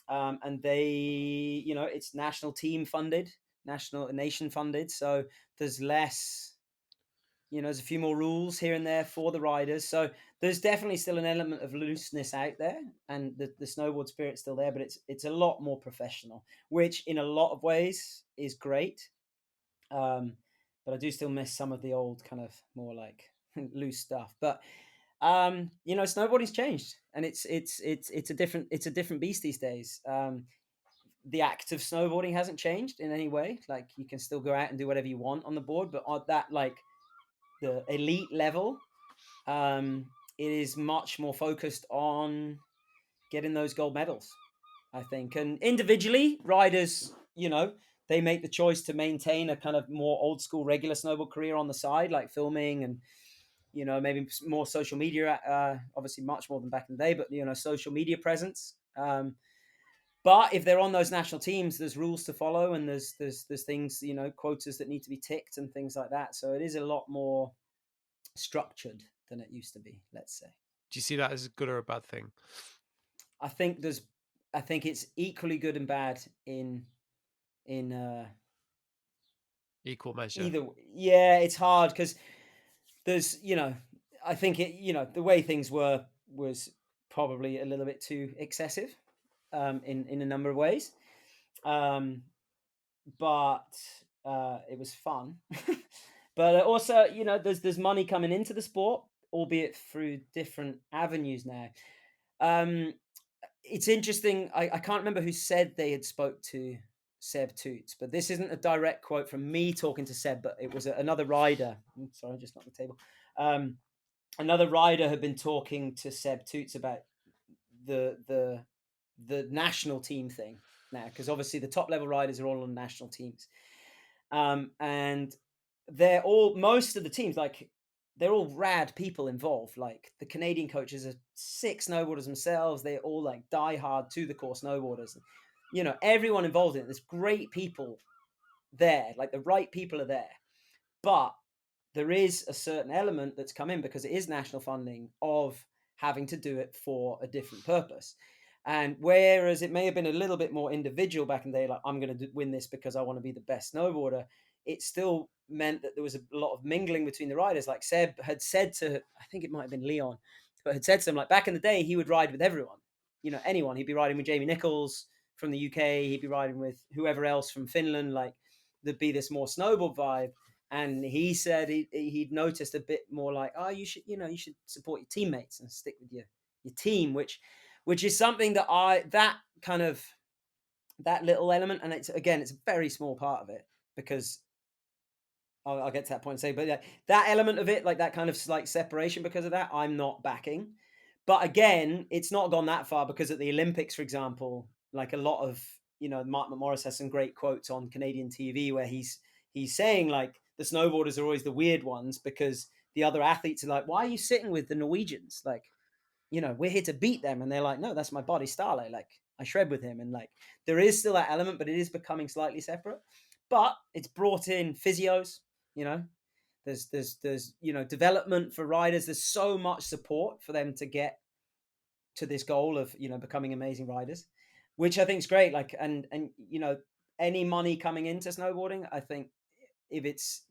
And it's national team funded, national nation funded, so there's less. There's a few more rules here and there for the riders, so there's definitely still an element of looseness out there, and the snowboard spirit's still there, but it's a lot more professional, which in a lot of ways is great. um, but I do still miss some of the old kind of more like loose stuff. But snowboarding's changed, and it's a different beast these days. The act of snowboarding hasn't changed in any way. Like you can still go out and do whatever you want on the board, but on that like the elite level, it is much more focused on getting those gold medals, I think. And individually, riders, they make the choice to maintain a kind of more old school regular snowboard career on the side, like filming and, maybe more social media, obviously much more than back in the day, but, social media presence. But if they're on those national teams, there's rules to follow, and there's things, quotas that need to be ticked and things like that. So it is a lot more structured than it used to be, let's say. Do you see that as a good or a bad thing? I think there's I think it's equally good and bad in Equal measure. either. Yeah, it's hard because there's I think the way things were was probably a little bit too excessive, in a number of ways. um but it was fun. But also, there's money coming into the sport, albeit through different avenues now. um it's interesting. I can't remember who said they had spoke to Seb Toots, but this isn't a direct quote from me talking to Seb, but it was another rider. Sorry, I just knocked the table. Um, Another rider had been talking to Seb Toots about the the the national team thing now, because obviously the top level riders are all on national teams. And they're all most of the teams, like they're all rad people involved. Like the Canadian coaches are sick snowboarders themselves. They're all like diehard to the core snowboarders. Everyone involved in it. There's great people there. Like the right people are there, but there is a certain element that's come in because it is national funding of having to do it for a different purpose. And whereas it may have been a little bit more individual back in the day, like I'm going to win this because I want to be the best snowboarder, it still meant that there was a lot of mingling between the riders. Like Seb had said to, I think it might have been Leon, but had said to him, like back in the day, he would ride with everyone, anyone. He'd be riding with Jamie Nichols from the UK. He'd be riding with whoever else from Finland. Like there'd be this more snowboard vibe. And he said he'd noticed a bit more like, oh, you should support your teammates and stick with your team, which is something that that kind of that little element, and it's a very small part of it, because I'll get to that point and say, but yeah, that element of it, like that kind of like separation, because of that, I'm not backing. But again, it's not gone that far, because at the Olympics, for example, like a lot of, Mark McMorris has some great quotes on Canadian TV where he's saying like the snowboarders are always the weird ones, because the other athletes are like, why are you sitting with the Norwegians? Like, we're here to beat them. And they're like, no, that's my buddy Starley. Like, I shred with him. And like, there is still that element, but it is becoming slightly separate. But it's brought in physios, you know, there's development for riders. There's so much support for them to get to this goal of, becoming amazing riders, which I think is great. Like, and any money coming into snowboarding, I think, if it's,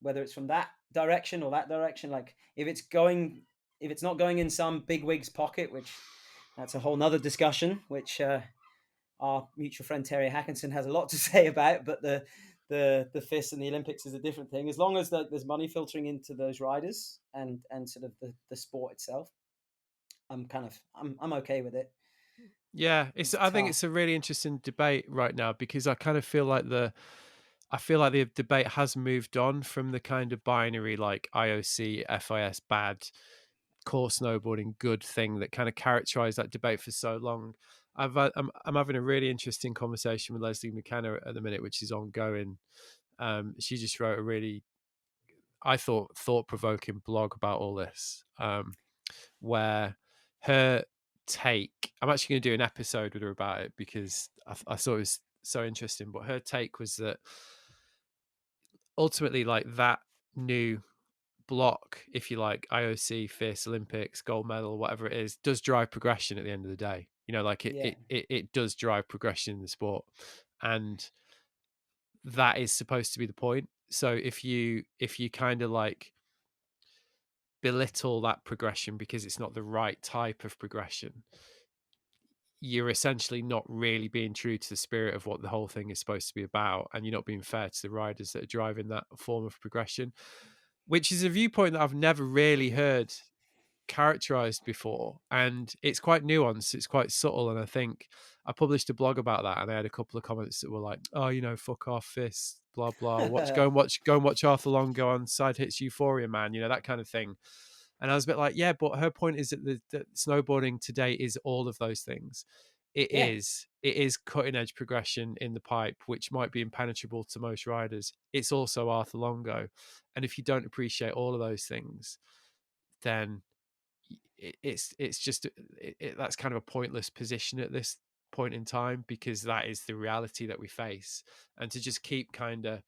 whether it's from that direction or that direction, like if it's not going in some big wig's pocket, which that's a whole nother discussion, which our mutual friend Terry Hackinson has a lot to say about. But the FIS and the Olympics is a different thing. As long as there's money filtering into those riders and sort of the sport itself, I'm okay with it. Yeah, It's I think tough. it's a really interesting debate right now, because I kind of feel like the debate has moved on from the kind of binary like IOC, FIS bad, core snowboarding good thing that kind of characterized that debate for so long. I'm having a really interesting conversation with Leslie McKenna at the minute, which is ongoing. She just wrote a really, I thought provoking blog about all this, where her take. I'm actually going to do an episode with her about it, because I thought it was so interesting. But her take was that ultimately, like that new block, if you like, IOC, FIS, Olympics, gold medal, whatever it is, does drive progression at the end of the day. Like Yeah, it does drive progression in the sport, and that is supposed to be the point. So if you kind of like belittle that progression because it's not the right type of progression, you're essentially not really being true to the spirit of what the whole thing is supposed to be about, and you're not being fair to the riders that are driving that form of progression, which is a viewpoint that I've never really heard characterized before, and it's quite nuanced, it's quite subtle. And I think I published a blog about that, and I had a couple of comments that were like, oh, fuck off, FIS, blah blah, go and watch Arthur Long go on Side Hits Euphoria, man, that kind of thing. And I was a bit like, yeah, but her point is that snowboarding today is all of those things. It yeah, is it is cutting edge progression in the pipe, which might be impenetrable to most riders. It's also Arthur Longo, and if you don't appreciate all of those things, then it's just that's kind of a pointless position at this point in time, because that is the reality that we face. And to just keep kind of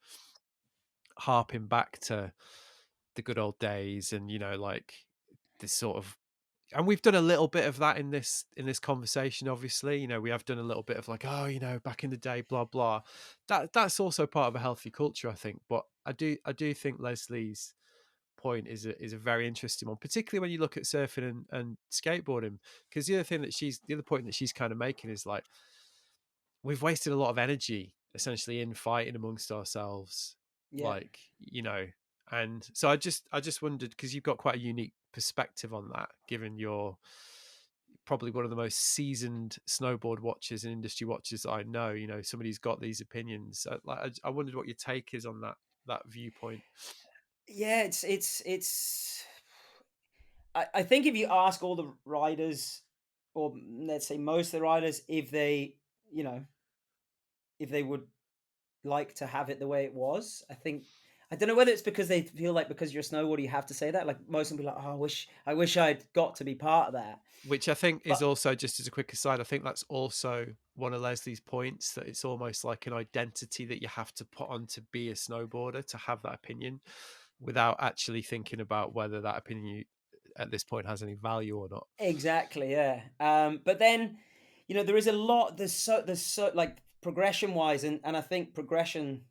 harping back to the good old days, and like this sort of, and we've done a little bit of that in this conversation, obviously. We have done a little bit of like, oh, back in the day, blah blah. That's also part of a healthy culture, I think. But I do think Leslie's point is a very interesting one, particularly when you look at surfing and skateboarding. Because the other point that she's kind of making is like, we've wasted a lot of energy essentially in fighting amongst ourselves, yeah. like, and so I just wondered, because you've got quite a unique perspective on that, given you're probably one of the most seasoned snowboard watchers and industry watchers that I know. Somebody who's got these opinions. I wondered what your take is on that viewpoint. Yeah, it's I think if you ask all the riders, or let's say most of the riders, if they, you know, if they would like to have it the way it was, I don't know whether it's because they feel like, because you're a snowboarder, you have to say that. Like most of them be like, oh, I wish I'd got to be part of that. Which I think is But also, just as a quick aside, I think that's also one of Leslie's points, that it's almost like an identity that you have to put on to be a snowboarder, to have that opinion, without actually thinking about whether that opinion at this point has any value or not. exactly, yeah. But then, there is a lot. There's so like progression wise, and I think progression,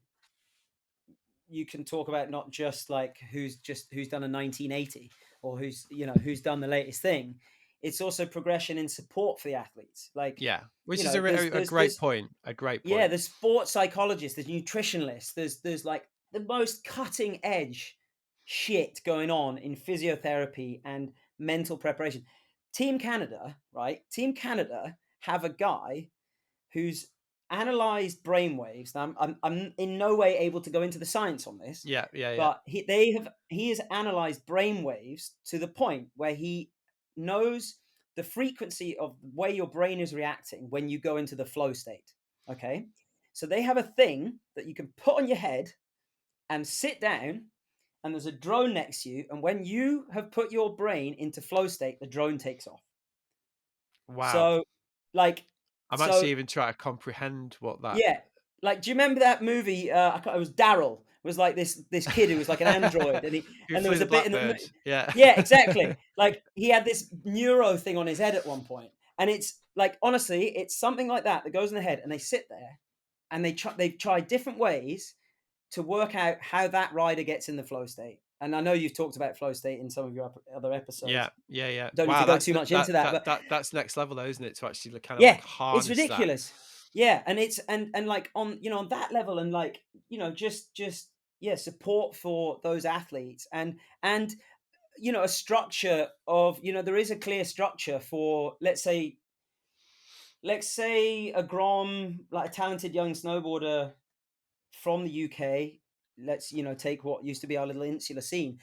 you can talk about not just like who's done a 1980, or who's done the latest thing. it's also progression in support for the athletes. Like, Yeah, which you is know, a great point. A great yeah, point. there's sports psychologists, there's nutritionalists, there's like the most cutting edge shit going on in physiotherapy and mental preparation. Team Canada, right? Team Canada have a guy who's analyzed brainwaves. Now, I'm in no way able to go into the science on this, Yeah, yeah, yeah. but he has analyzed brainwaves to the point where he knows the frequency of the way your brain is reacting when you go into the flow state. Okay, so they have a thing that you can put on your head and sit down, and there's a drone next to you, and when you have put your brain into flow state, the drone takes off. Wow. So, like, I'm so actually even trying to comprehend what that. yeah, like, do you remember that movie? It was Daryl. It was like this kid who was like an android, Who and there flew was the a bit in the blackbird? Yeah. yeah, exactly. Like he had this neuro thing on his head at one point, and it's like honestly, it's something like that that goes in the head, and they sit there, and they've tried different ways to work out how that rider gets in the flow state. And I know you've talked about flow state in some of your other Yeah, episodes. yeah, yeah. Don't need to Wow, go too much into that, but that's next level though, isn't it? To actually kind of yeah, like it's harness that. ridiculous. Yeah, and it's and like on on that level, and like just yeah, support for those athletes, and a structure of there is a clear structure for let's say a Grom, like a talented young snowboarder from the UK. Let's take what used to be our little insular scene,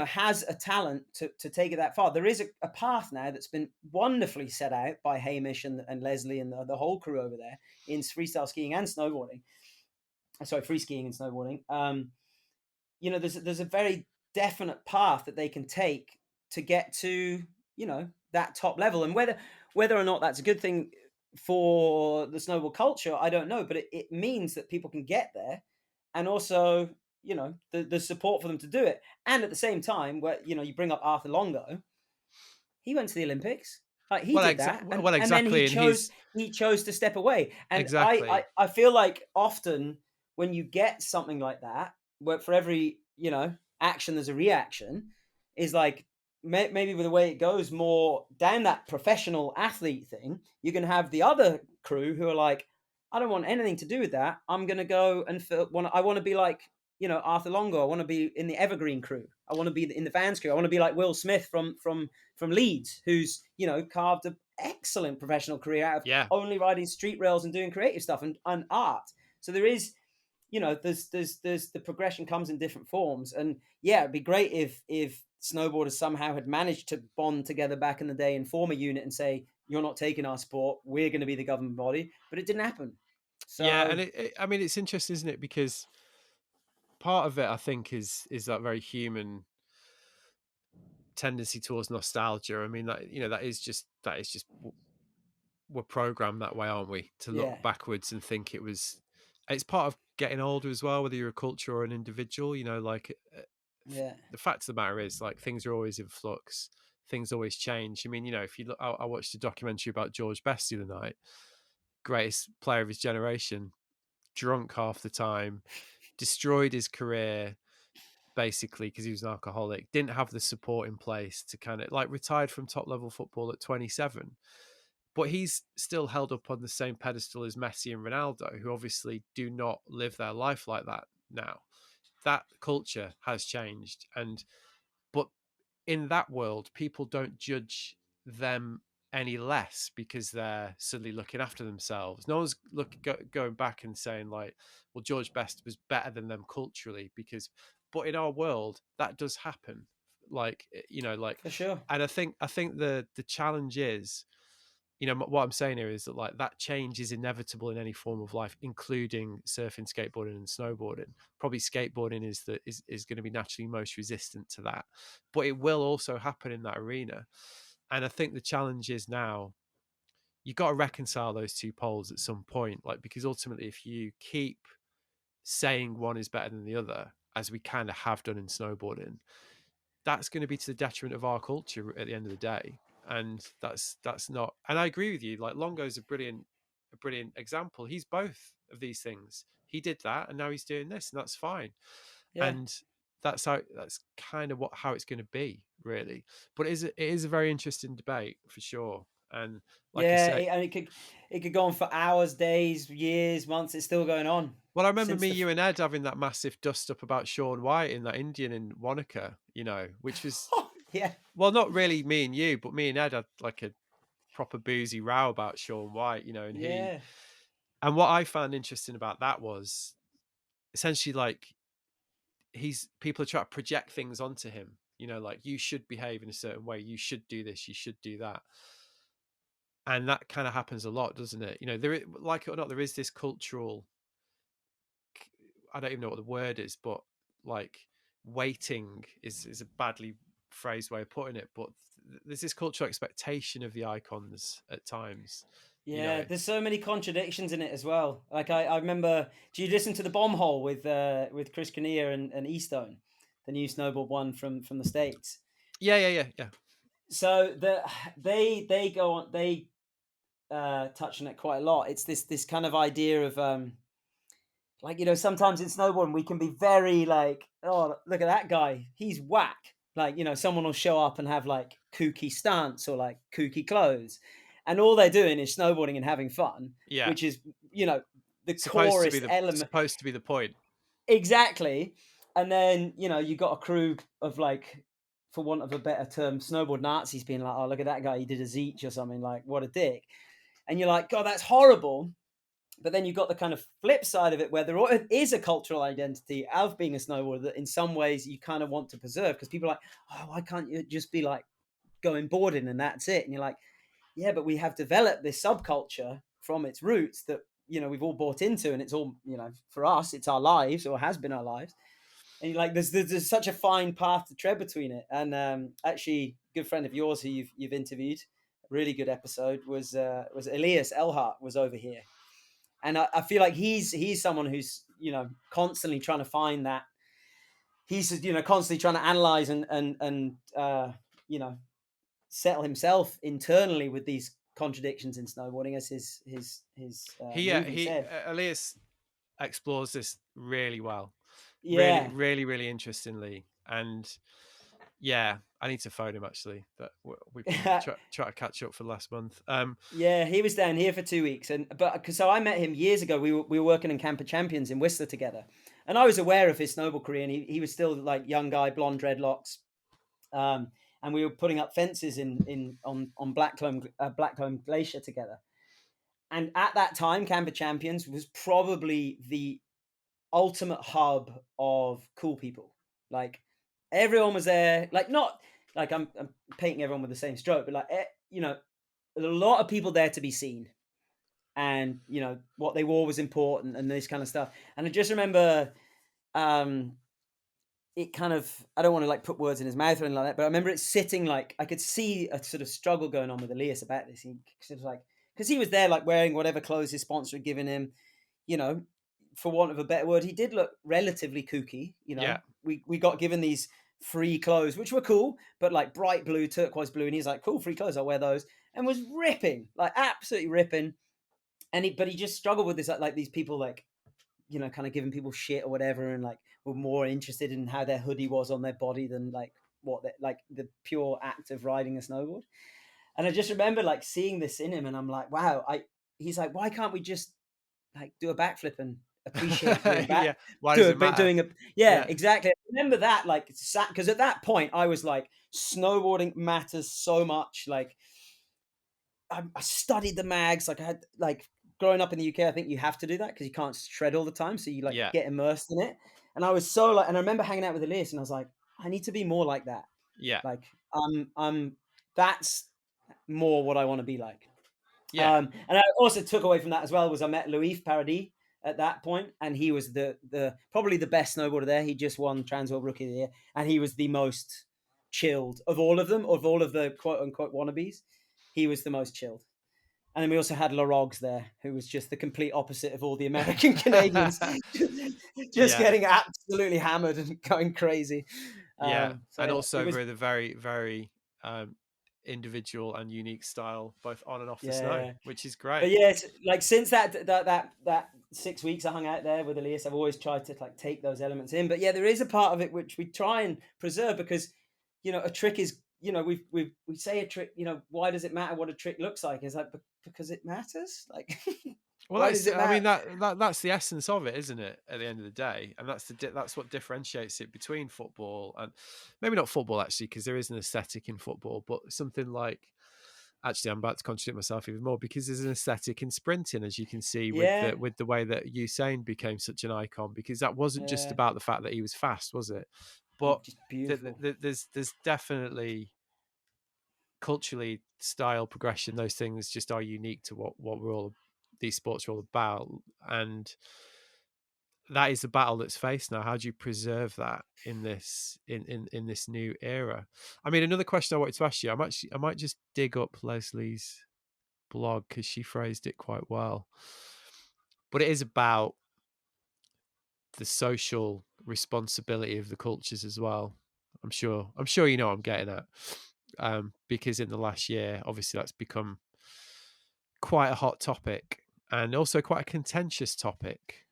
has a talent to take it that far. There is a path now that's been wonderfully set out by Hamish and Leslie and the whole crew over there in freestyle skiing and snowboarding. Sorry, free skiing and snowboarding. There's a very definite path that they can take to get to that top level, and whether or not that's a good thing for the snowboard culture, I don't know, but it means that people can get there, and also the support for them to do it. And at the same time, where you bring up Arthur Longo, he went to the Olympics. Like he did that, and Well, then exactly, and he's he chose to step away. And exactly. I feel like often when you get something like that, where for every action there's a reaction, is like maybe with the way it goes more down that professional athlete thing, you can have the other crew who are like, I don't want anything to do with that. I'm gonna go and I want to be like Arthur Longo. I want to be in the Evergreen crew. I want to be in the Vans crew. I want to be like Will Smith from Leeds, who's carved an excellent professional career out of Yeah, only riding street rails and doing creative stuff and art. So there is, there's the progression comes in different forms, and yeah, it'd be great if snowboarders somehow had managed to bond together back in the day and form a unit and say, you're not taking our sport, we're going to be the governing body, but it didn't happen. yeah, and So I mean, it's interesting, isn't it? Because part of it, I think, is that very human tendency towards nostalgia. I mean, that is just we're programmed that way, aren't we? To look yeah, backwards and think it was. It's part of getting older as well, whether you're a culture or an individual. Like yeah, the fact of the matter is, like things are always in flux. Things always change. I mean, if you look, I watched a documentary about George Best the other night, greatest player of his generation, drunk half the time, destroyed his career basically because he was an alcoholic, didn't have the support in place to kind of like retired from top level football at 27. But he's still held up on the same pedestal as Messi and Ronaldo, who obviously do not live their life like that now. That culture has changed. But in that world, people don't judge them any less because they're suddenly looking after themselves. No one's going back and saying like, "Well, George Best was better than them culturally," but in our world, that does happen. for sure. And I think the challenge is, what I'm saying here is that like that change is inevitable in any form of life, including surfing, skateboarding, and snowboarding. Probably skateboarding is going to be naturally most resistant to that, but it will also happen in that arena. And I think the challenge is now you've got to reconcile those two poles at some point, like because ultimately, if you keep saying one is better than the other, as we kind of have done in snowboarding, that's going to be to the detriment of our culture at the end of the day. And that's not, and I agree with you, like Longo's a brilliant example. He's both of these things. He did that and now he's doing this, and that's fine. Yeah, And that's kind of how it's going to be, really. But it is a very interesting debate for sure. And like I Yeah, say, and it could go on for hours, days, years, months. It's still going on well, I remember since me, you, and Ed having that massive dust up about Sean White in that Indian in Wanaka, which was, yeah, well, not really me and you, but me and Ed had like a proper boozy row about Sean White, yeah, and what I found interesting about that was essentially like people are trying to project things onto him, like you should behave in a certain way, you should do this, you should do that. And that kind of happens a lot, doesn't it? Like it or not, there is this cultural, I don't even know what the word is, but like waiting is a badly phrased way of putting it, but there's this cultural expectation of the icons at times, you yeah. know. There's so many contradictions in it as well. Like I remember. Do you listen to the Bomb Hole with Chris Kinnear and Eastone, the new snowboard one from the States? Yeah, yeah, yeah, yeah. So they go on they touch on it quite a lot. It's this kind of idea of like, sometimes in snowboarding we can be very like, oh, look at that guy, he's whack. Like, someone will show up and have like kooky stunts or like kooky clothes, and all they're doing is snowboarding and having fun, Yeah. which is, you know the Supposed to be chorus the element. supposed to be the point. Exactly. And then, you got a crew of like, for want of a better term, snowboard Nazis being like, oh, look at that guy, he did a Zeech or something, like, what a dick. And you're like, God, that's horrible. But then you've got the kind of flip side of it, where there is a cultural identity of being a snowboarder that in some ways you kind of want to preserve, because people are like, oh, why can't you just be like going boarding and that's it? And you're like, yeah, but we have developed this subculture from its roots that, we've all bought into, and it's all, for us, it's our lives, or has been our lives. And you're like, there's such a fine path to tread between it. And actually, a good friend of yours who you've interviewed, a really good episode, was Elias Elhardt, was over here. And I feel like he's someone who's, constantly trying to find that. He's, constantly trying to analyze and you know settle himself internally with these contradictions in snowboarding, as his movie He said. Elias explores this really well, really, Yeah. really, really interestingly. And yeah, I need to phone him actually. That we've been try to catch up for the last month. Yeah, he was down here for 2 weeks, so I met him years ago. We were working in Camper Champions in Whistler together, and I was aware of his snowboard career. And he was still like young guy, blonde dreadlocks, and we were putting up fences on Blackcomb Glacier together. And at that time, Camper Champions was probably the ultimate hub of cool people. Like, everyone was there. Like, not like I'm painting everyone with the same stroke, but like, a lot of people there to be seen, and what they wore was important, and this kind of stuff. And I just remember, um it kind of, I don't want to like put words in his mouth or anything like that, but I remember it sitting, like, I could see a sort of struggle going on with Elias about this. He was like, because he was there like wearing whatever clothes his sponsor had given him, you know for want of a better word, he did look relatively kooky. yeah, We got given these free clothes, which were cool, but like bright blue, turquoise blue, and he's like, cool, free clothes, I'll wear those. And was ripping, like absolutely ripping. But he just struggled with this, like these people, like, kind of giving people shit or whatever, and like were more interested in how their hoodie was on their body than like like the pure act of riding a snowboard. And I just remember like seeing this in him, and I'm like, wow. He's like, why can't we just like do a backflip and appreciate doing back, yeah. Why does it matter? doing a, yeah, Yeah, exactly. I remember that, like, because at that point I was like, snowboarding matters so much. Like, I studied the mags. Like, I had like, growing up in the UK, I think you have to do that because you can't shred all the time, so you like yeah, get immersed in it. And I was so like, and I remember hanging out with Elias, and I was like, I need to be more like that. yeah, Like, that's more what I want to be like. yeah, And I also took away from that as well was I met Louis Paradis at that point, and he was the probably the best snowboarder there. He just won Transworld Rookie of the Year, and he was the most chilled of all of them, of all of the quote unquote wannabes. He was the most chilled. And then we also had Larogs there, who was just the complete opposite of all the American Canadians, just yeah, getting absolutely hammered and going crazy. yeah. So And yeah, it also was, with a very, very individual and unique style, both on and off the snow, yeah. which is But great. yeah, it's like, since that 6 weeks I hung out there with Elias, I've always tried to like take those elements in. But yeah, there is a part of it which we try and preserve because, a trick is, we say a trick, why does it matter what a trick looks like? It's like, because it matters. Like, Well, why does that's it I mean matter? that's the essence of it, isn't it? At the end of the day, and that's what differentiates it between football and maybe not football actually, because there is an aesthetic in football, but something like actually I'm about to contradict myself even more because there's an aesthetic in sprinting, as you can see Yeah, with the way that Usain became such an icon, because that wasn't just yeah, about the fact that he was fast, was it? But just beautiful. there's definitely culturally style progression, those things just are unique to what we're all these sports are all about, and that is the battle that's faced now. How do you preserve that in this in this new era? I mean, another question I wanted to ask you, I might just dig up Leslie's blog because she phrased it quite well, but it is about the social responsibility of the cultures as well. I'm sure you know what I'm getting at, because in the last year obviously that's become quite a hot topic and also quite a contentious topic.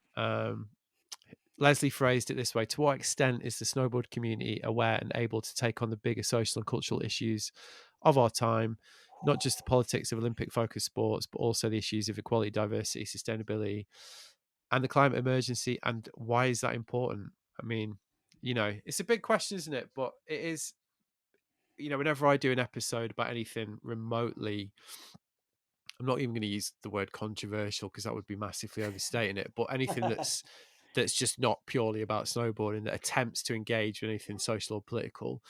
Leslie phrased it this way: to what extent is the snowboard community aware and able to take on the bigger social and cultural issues of our time, not just the politics of Olympic focused sports, but also the issues of equality, diversity, sustainability, and the climate emergency? And why is that important? I mean, it's a big question, isn't it? But it is, whenever I do an episode about anything remotely, I'm not even going to use the word controversial because that would be massively overstating it. But anything that's just not purely about snowboarding that attempts to engage with anything social or political,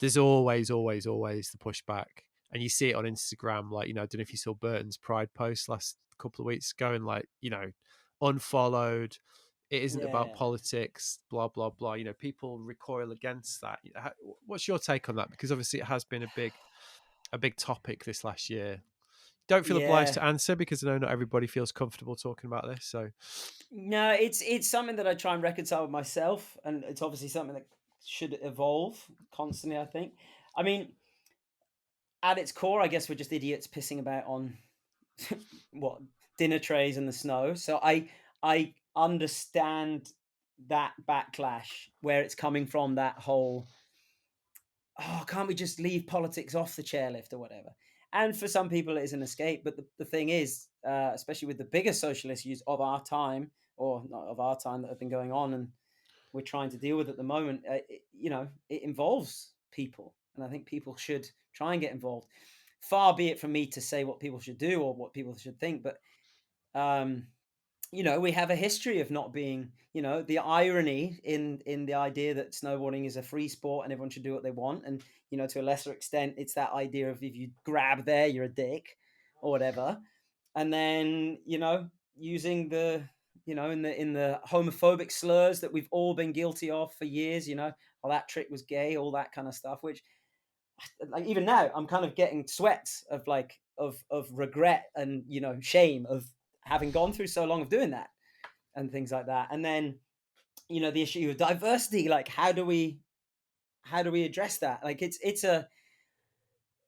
there's always, always, always the pushback. And you see it on Instagram, like, I don't know if you saw Burton's Pride post last couple of weeks ago, and like, unfollowed. It isn't about Yeah. politics, blah blah blah. People recoil against that. What's your take on that? Because obviously it has been a big topic this last year. Don't feel obliged Yeah. to answer because I know not everybody feels comfortable talking about this. So No, it's something that I try and reconcile with myself, and it's obviously something that should evolve constantly, I think. I mean, at its core, I guess we're just idiots pissing about on what, dinner trays in the snow. So I understand that backlash where it's coming from, that whole, oh, can't we just leave politics off the chairlift or whatever? And for some people, it is an escape. But the thing is, especially with the bigger social issues of our time, or not of our time, that have been going on and we're trying to deal with at the moment, it involves people. And I think people should try and get involved. Far be it from me to say what people should do or what people should think. But um, we have a history of not being, the irony in the idea that snowboarding is a free sport and everyone should do what they want. And, to a lesser extent, it's that idea of, if you grab there, you're a dick or whatever. And then, using the, in the homophobic slurs that we've all been guilty of for years, well, that trick was gay, all that kind of stuff, which, like, even now I'm kind of getting sweats of, like, of regret and, shame of having gone through so long of doing that and things like that. And then, the issue of diversity, like, how do we address that? Like, it's a,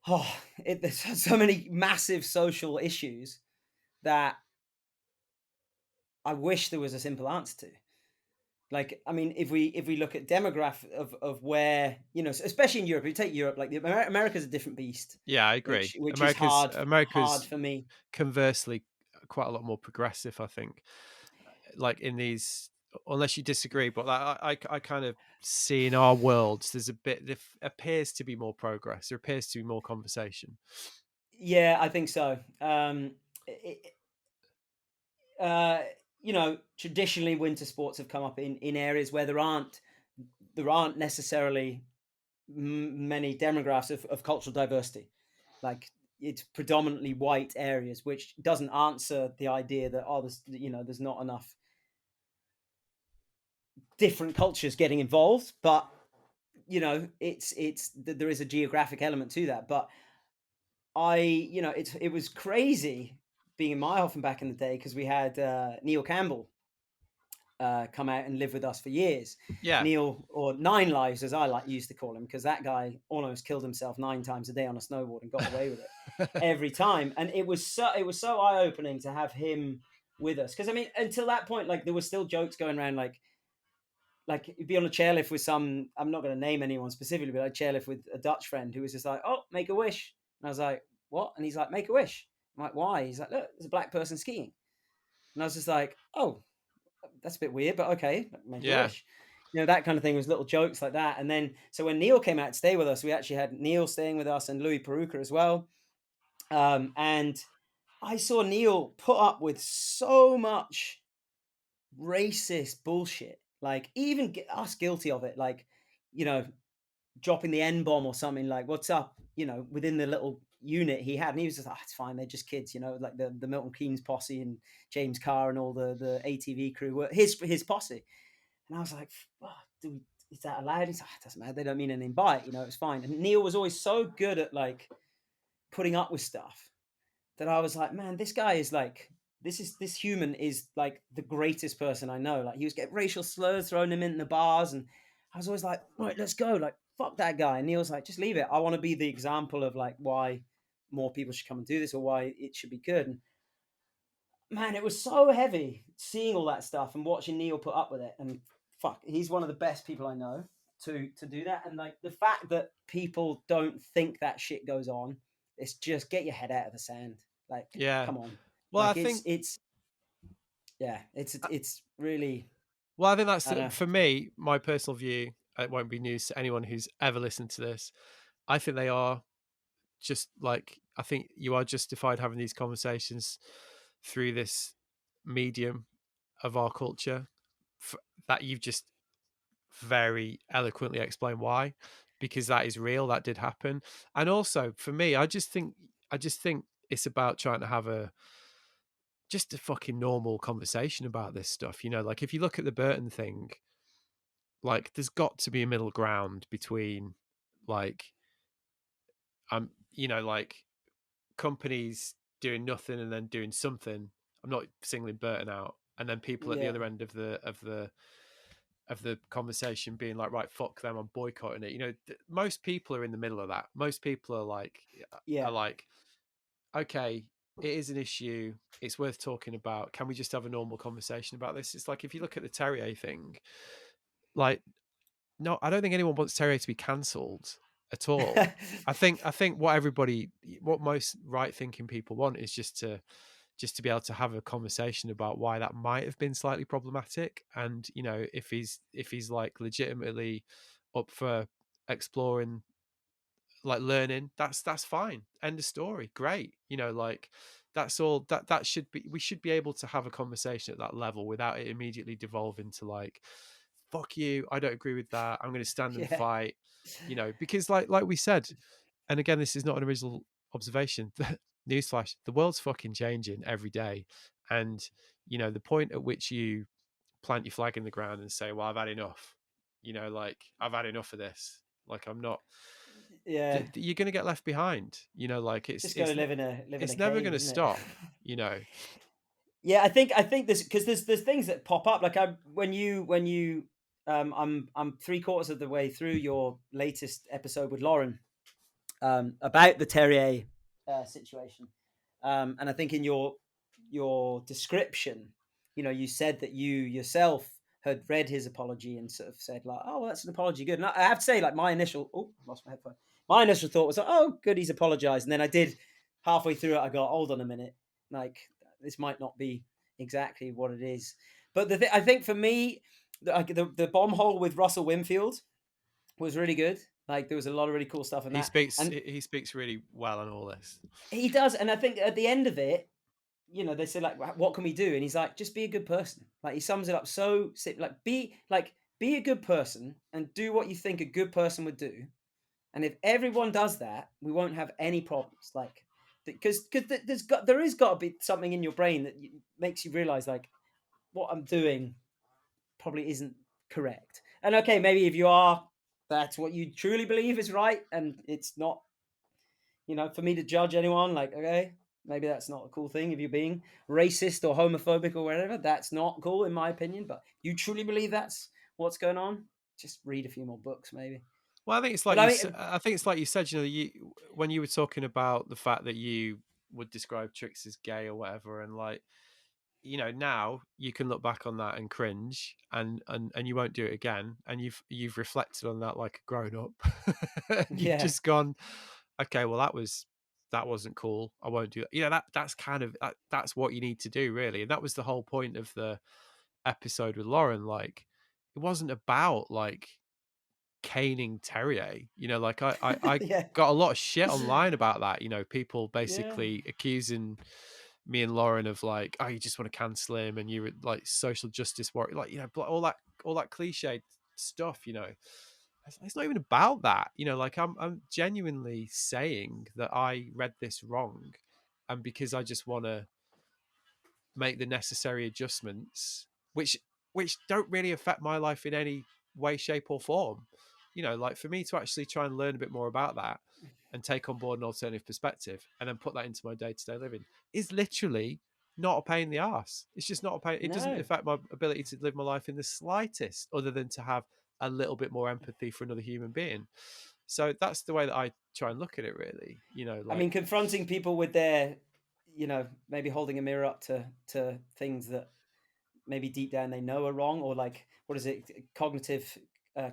oh, there's so many massive social issues that I wish there was a simple answer to. Like, I mean, if we look at demographic of where, especially in Europe, if you take Europe, like, America's a different beast, yeah, I which agree. which is America's hard America's for me. conversely quite a lot more progressive, I think. Like in these, unless you disagree, but like, I kind of see in our worlds there's a bit there appears to be more progress. There appears to be more conversation. Yeah, I think so. It, uh, traditionally winter sports have come up in areas where there aren't necessarily many demographics of cultural diversity. Like, it's predominantly white areas, which doesn't answer the idea that, oh, there's not enough different cultures getting involved. But there is a geographic element to that. But it was crazy being in Meyerhofen back in the day, because we had Neil Campbell come out and live with us for years. Yeah, Neil, or Nine Lives, as I used to call him, because that guy almost killed himself 9 times a day on a snowboard and got away with it every time. And it was so eye opening to have him with us. Because I mean, until that point, like there were still jokes going around, like you'd be on a chairlift with some. I'm not going to name anyone specifically, but I chairlift with a Dutch friend who was just like, "Oh, make a wish," and I was like, "What?" And he's like, "Make a wish." I'm like, "Why?" He's like, "Look, there's a black person skiing," and I was just like, "Oh, that's a bit weird, but okay, make a Yeah. wish." You know, that kind of thing was little jokes like that. And then, so when Neil came out to stay with us, we actually had Neil staying with us and Louis Peruka as well. And I saw Neil put up with so much racist bullshit, like even us guilty of it, like, you know, dropping the N bomb or something, like, what's up, you know, within the little unit he had. And he was just like, oh, it's fine, they're just kids, you know, like the Milton Keynes posse and James Carr and all the ATV crew were his posse. And I was like, oh, is that allowed? He's like, it doesn't matter, they don't mean anything by it, you know, it's fine. And Neil was always so good at like putting up with stuff that I was like, man, this guy is like, this human is like the greatest person I know. Like he was getting racial slurs thrown him in the bars, and I was always like, right, let's go. Like fuck that guy. And Neil's like, just leave it. I want to be the example of like why more people should come and do this or why it should be good. And man, it was so heavy seeing all that stuff and watching Neil put up with it. And fuck, he's one of the best people I know to do that. And like the fact that people don't think that shit goes on, it's just get your head out of the sand. Like, Yeah. come on. Well, I Like think it's yeah, it's really well, I think that's I don't know. for me, my personal view. It won't be news to anyone who's ever listened to this. I think they are just like I think you are justified having these conversations through this medium of our culture that you've just very eloquently explained why, because that is real, that did happen. And also for me, I just think it's about trying to have a just a fucking normal conversation about this stuff. Like if you look at the Burton thing, like there's got to be a middle ground between like like companies doing nothing and then doing something. I'm not singling Burton out, and then people at the Yeah. other end of the conversation being like, right, fuck them, I'm boycotting it. Most people are in the middle of that. Most people Yeah. are like, okay, it is an issue. It's worth talking about. Can we just have a normal conversation about this? It's like if you look at the Terrier thing, like, no, I don't think anyone wants Terrier to be cancelled at all. I think what most right thinking people want is just to be able to have a conversation about why that might have been slightly problematic. And if he's like legitimately up for exploring, like learning, that's fine, end of story, great. Like that's all that should be. We should be able to have a conversation at that level without it immediately devolving to like, fuck you, I don't agree with that, I'm going to stand and Yeah. fight. Because like we said, and again, this is not an original observation. Newsflash: the world's fucking changing every day, and the point at which you plant your flag in the ground and say, "Well, I've had enough," like I've had enough of this. Like I'm not. Yeah. You're going to get left behind. Like Just go live in a it's never cave, going to isn't it? stop. You know. Yeah, I think this because there's things that pop up like I when you I'm 3/4 of the way through your latest episode with Lauren about the Terrier situation. And I think in your description, you know, you said that you yourself had read his apology and sort of said like, "Oh, well, that's an apology, good." And I have to say, like, my initial lost my headphone. My initial thought was like, "Oh, good, he's apologized." And then I did halfway through it, I got, "Hold on a minute, like this might not be exactly what it is." But I think for me, the bomb hole with Russell Winfield was really good. Like there was a lot of really cool stuff in He that, speaks. and He speaks really well on all this. he does. And I think at the end of it, you know, they say like, "What can we do?" And he's like, "Just be a good person." Like he sums it up so like be a good person and do what you think a good person would do. And if everyone does that, we won't have any problems. Like because there is got to be something in your brain that makes you realize like what I'm doing probably isn't correct. And okay, maybe if you are, that's what you truly believe is right, and it's not, you know, for me to judge anyone. Like, okay, maybe that's not a cool thing if you're being racist or homophobic or whatever. That's not cool in my opinion. But you truly believe that's what's going on? Just read a few more books, maybe. Well, I think it's But like I you. mean, I think it's like you said. When you were talking about the fact that you would describe Trix as gay or whatever, and like now you can look back on that and cringe, and you won't do it again, and you've reflected on that like a grown up. And you've Yeah. just gone, okay, well that wasn't cool, I won't do that. That's kind of that's what you need to do, really. And that was the whole point of the episode with Lauren. Like, it wasn't about like caning Terrier. Like I Yeah. got a lot of shit online about that. People Yeah. basically accusing me and Lauren of like, oh, you just want to cancel him, and you're like social justice warrior, like, all that cliched stuff. It's not even about that. Like, I'm genuinely saying that I read this wrong, and because I just want to make the necessary adjustments, which don't really affect my life in any way, shape, or form. Like, for me to actually try and learn a bit more about that and take on board an alternative perspective and then put that into my day-to-day living is literally not a pain in the ass. It's just not a pain. It doesn't No. affect my ability to live my life in the slightest, other than to have a little bit more empathy for another human being. So that's the way that I try and look at it, really. I Like, mean, confronting people with their, maybe holding a mirror up to things that maybe deep down they know are wrong, or like, what is it, cognitive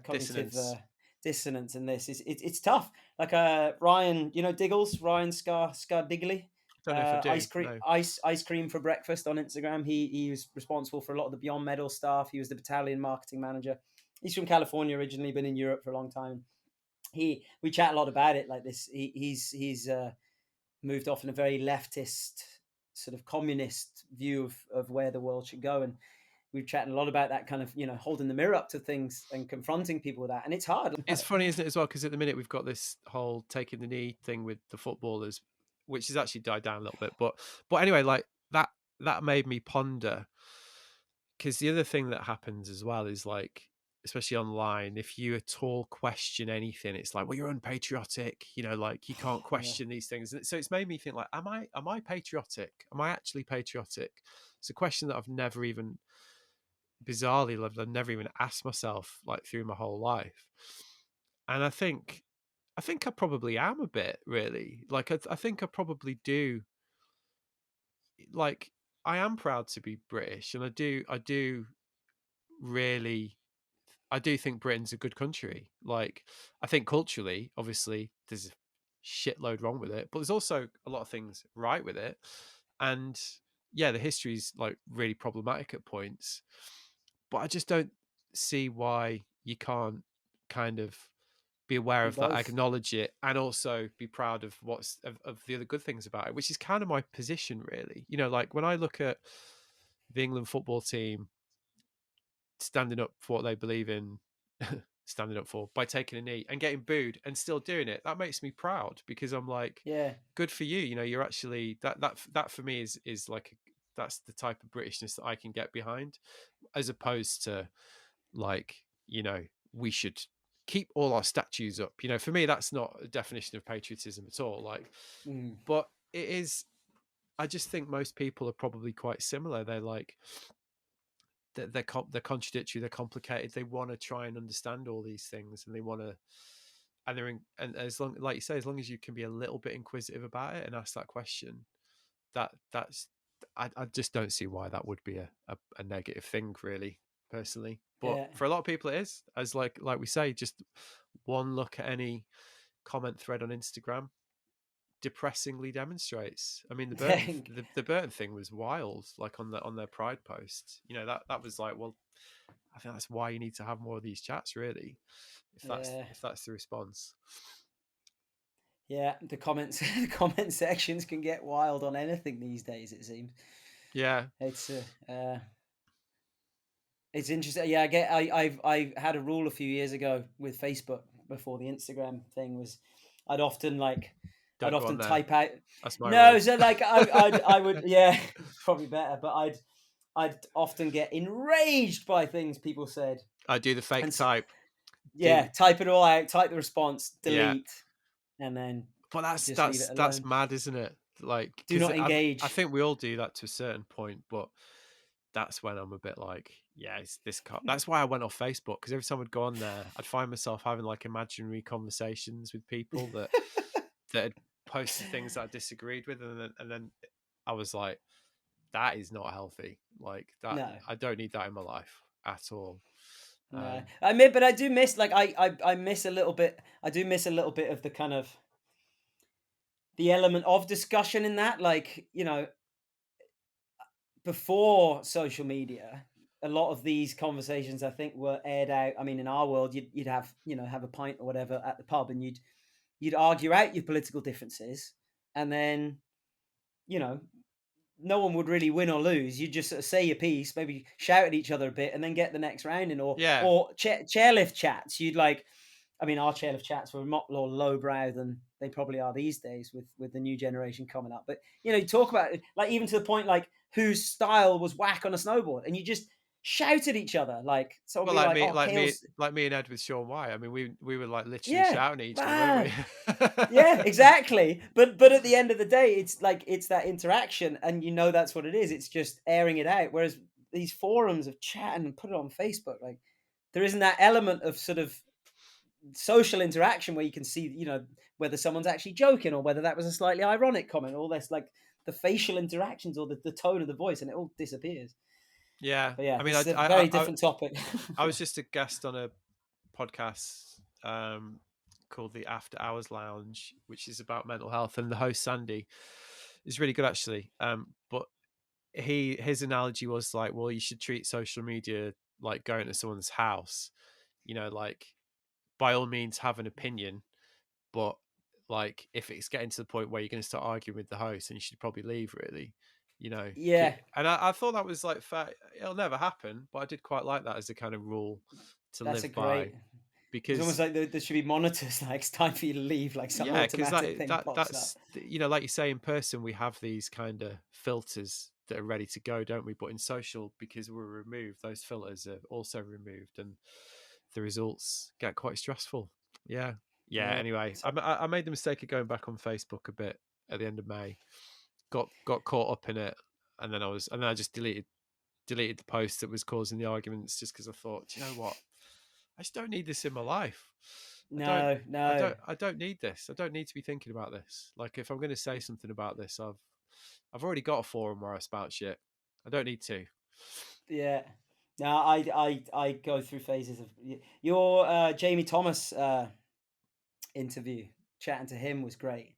dissonance. dissonance. In this is it's tough. Like, Ryan, Diggles, Ryan Scar Digley, Don't know if I do. ice cream No. ice cream for breakfast on Instagram. He was responsible for a lot of the Beyond Metal stuff. He was the battalion marketing manager. He's from California originally, been in Europe for a long time. We chat a lot about it like this. He's moved off in a very leftist, sort of communist view of where the world should go, and we've chatted a lot about that kind of, holding the mirror up to things and confronting people with that, and it's hard. It's funny, isn't it, as well? Because at the minute we've got this whole taking the knee thing with the footballers, which has actually died down a little bit. But anyway, like that made me ponder, because the other thing that happens as well is, like, especially online, if you at all question anything, it's like, well, you're unpatriotic. Like, you can't Yeah, question these things. And so it's made me think, like, am I patriotic? Am I actually patriotic? It's a question that I've never even, bizarrely, I've never even asked myself, like, through my whole life. And I think I probably am a bit, really. Like, I think I probably do. Like, I am proud to be British, and I do really, I do think Britain's a good country. Like, I think culturally, obviously, there's a shitload wrong with it, but there's also a lot of things right with it. And yeah, the history's like really problematic at points, but I just don't see why you can't kind of be aware be of that, both. acknowledge it, and also be proud of of the other good things about it, which is kind of my position, really. Like, when I look at the England football team standing up for what they believe in, standing up for by taking a knee and getting booed and still doing it, that makes me proud, because I'm like, Yeah, good for you. You're actually, that for me is like, that's the type of Britishness that I can get behind, as opposed to, like, we should keep all our statues up. For me, that's not a definition of patriotism at all. Like, mm, but it is. I just think most people are probably quite similar. They're like, they're contradictory, they're complicated. They want to try and understand all these things, and they want to, and and as long, like you say, as long as you can be a little bit inquisitive about it and ask that question, that's I just don't see why that would be a negative thing, really, personally. But yeah. for a lot of people, it is. As like we say, just one look at any comment thread on Instagram depressingly demonstrates. I mean, the Burton thing was wild. Like, on their Pride post, that was like, well, I think that's why you need to have more of these chats, really, if that's Yeah, if that's the response. yeah. The comments, the comment sections can get wild on anything these days. It seems Yeah, it's it's interesting. Yeah, I had a rule a few years ago with Facebook before the Instagram thing was, I'd often like I'd don't go on often there. type out. That's my No, rule. so like I would, yeah, probably better, but I'd often get enraged by things people said, I do the and fake type. yeah, type it all out, type the response, Yeah, delete, and then but that's just leave it that's that's alone. mad, isn't it? Like, Do because not I engage. think we all do that to a certain point, but that's when I'm a bit like, yeah, it's this car. That's why I went off Facebook, because every time I'd go on there, I'd find myself having like imaginary conversations with people that had posted things that I disagreed with, and then I was like, that is not healthy. Like that, No, I don't need that in my life at all. no. Um, I mean, but I do miss like I miss a little bit. I do miss a little bit of the kind of the element of discussion in that. Like, before social media, a lot of these conversations I think were aired out. I mean, in our world, you'd have have a pint or whatever at the pub, and you'd argue out your political differences, and then you know no one would really win or lose. You'd just sort of say your piece, maybe shout at each other a bit, and then get the next round in, yeah, or chairlift chats. You'd like, I mean, our chairlift chats were a lot more lowbrow than they probably are these days with the new generation coming up. But you talk about it, like even to the point like whose style was whack on a snowboard, and you just shout at each other. Like someone well, be like, "Oh, Kale's, like me and Ed with Sean White. I mean, we were like literally yeah, shouting at each other, weren't ah, we? yeah, exactly." But at the end of the day, it's like it's that interaction, and that's what it is. It's just airing it out. Whereas these forums of chatting and put it on Facebook, like there isn't that element of sort of social interaction where you can see, whether someone's actually joking or whether that was a slightly ironic comment. All this like the facial interactions or the tone of the voice, and it all disappears. Yeah, But yeah, I mean, this is a very different topic. I was just a guest on a podcast called the After Hours Lounge, which is about mental health, and the host Sandy is really good actually. But his analogy was like, well, you should treat social media like going to someone's house. Like by all means have an opinion, but like if it's getting to the point where you're going to start arguing with the host, then you should probably leave. Really, Yeah, and I thought that was like fair. It'll never happen, but I did quite like that as a kind of rule to that's a live by great. It's almost because like there should be monitors. Like it's time for you to leave. Like some yeah, because automatic thing pops up. that's like you say, in person we have these kind of filters that are ready to go, don't we? But in social, because we're removed, those filters are also removed, and the results get quite stressful. Yeah, yeah. Yeah. Anyway, So, I made the mistake of going back on Facebook a bit at the end of May. Got caught up in it, and then I just deleted the post that was causing the arguments just because I thought, do you know what? I just don't need this in my life. I don't. no, no. I don't need this. I don't need to be thinking about this. Like if I'm going to say something about this, I've already got a forum where I spout shit. I don't need to. Yeah. No, I go through phases of your Jamie Thomas interview. Chatting to him was great.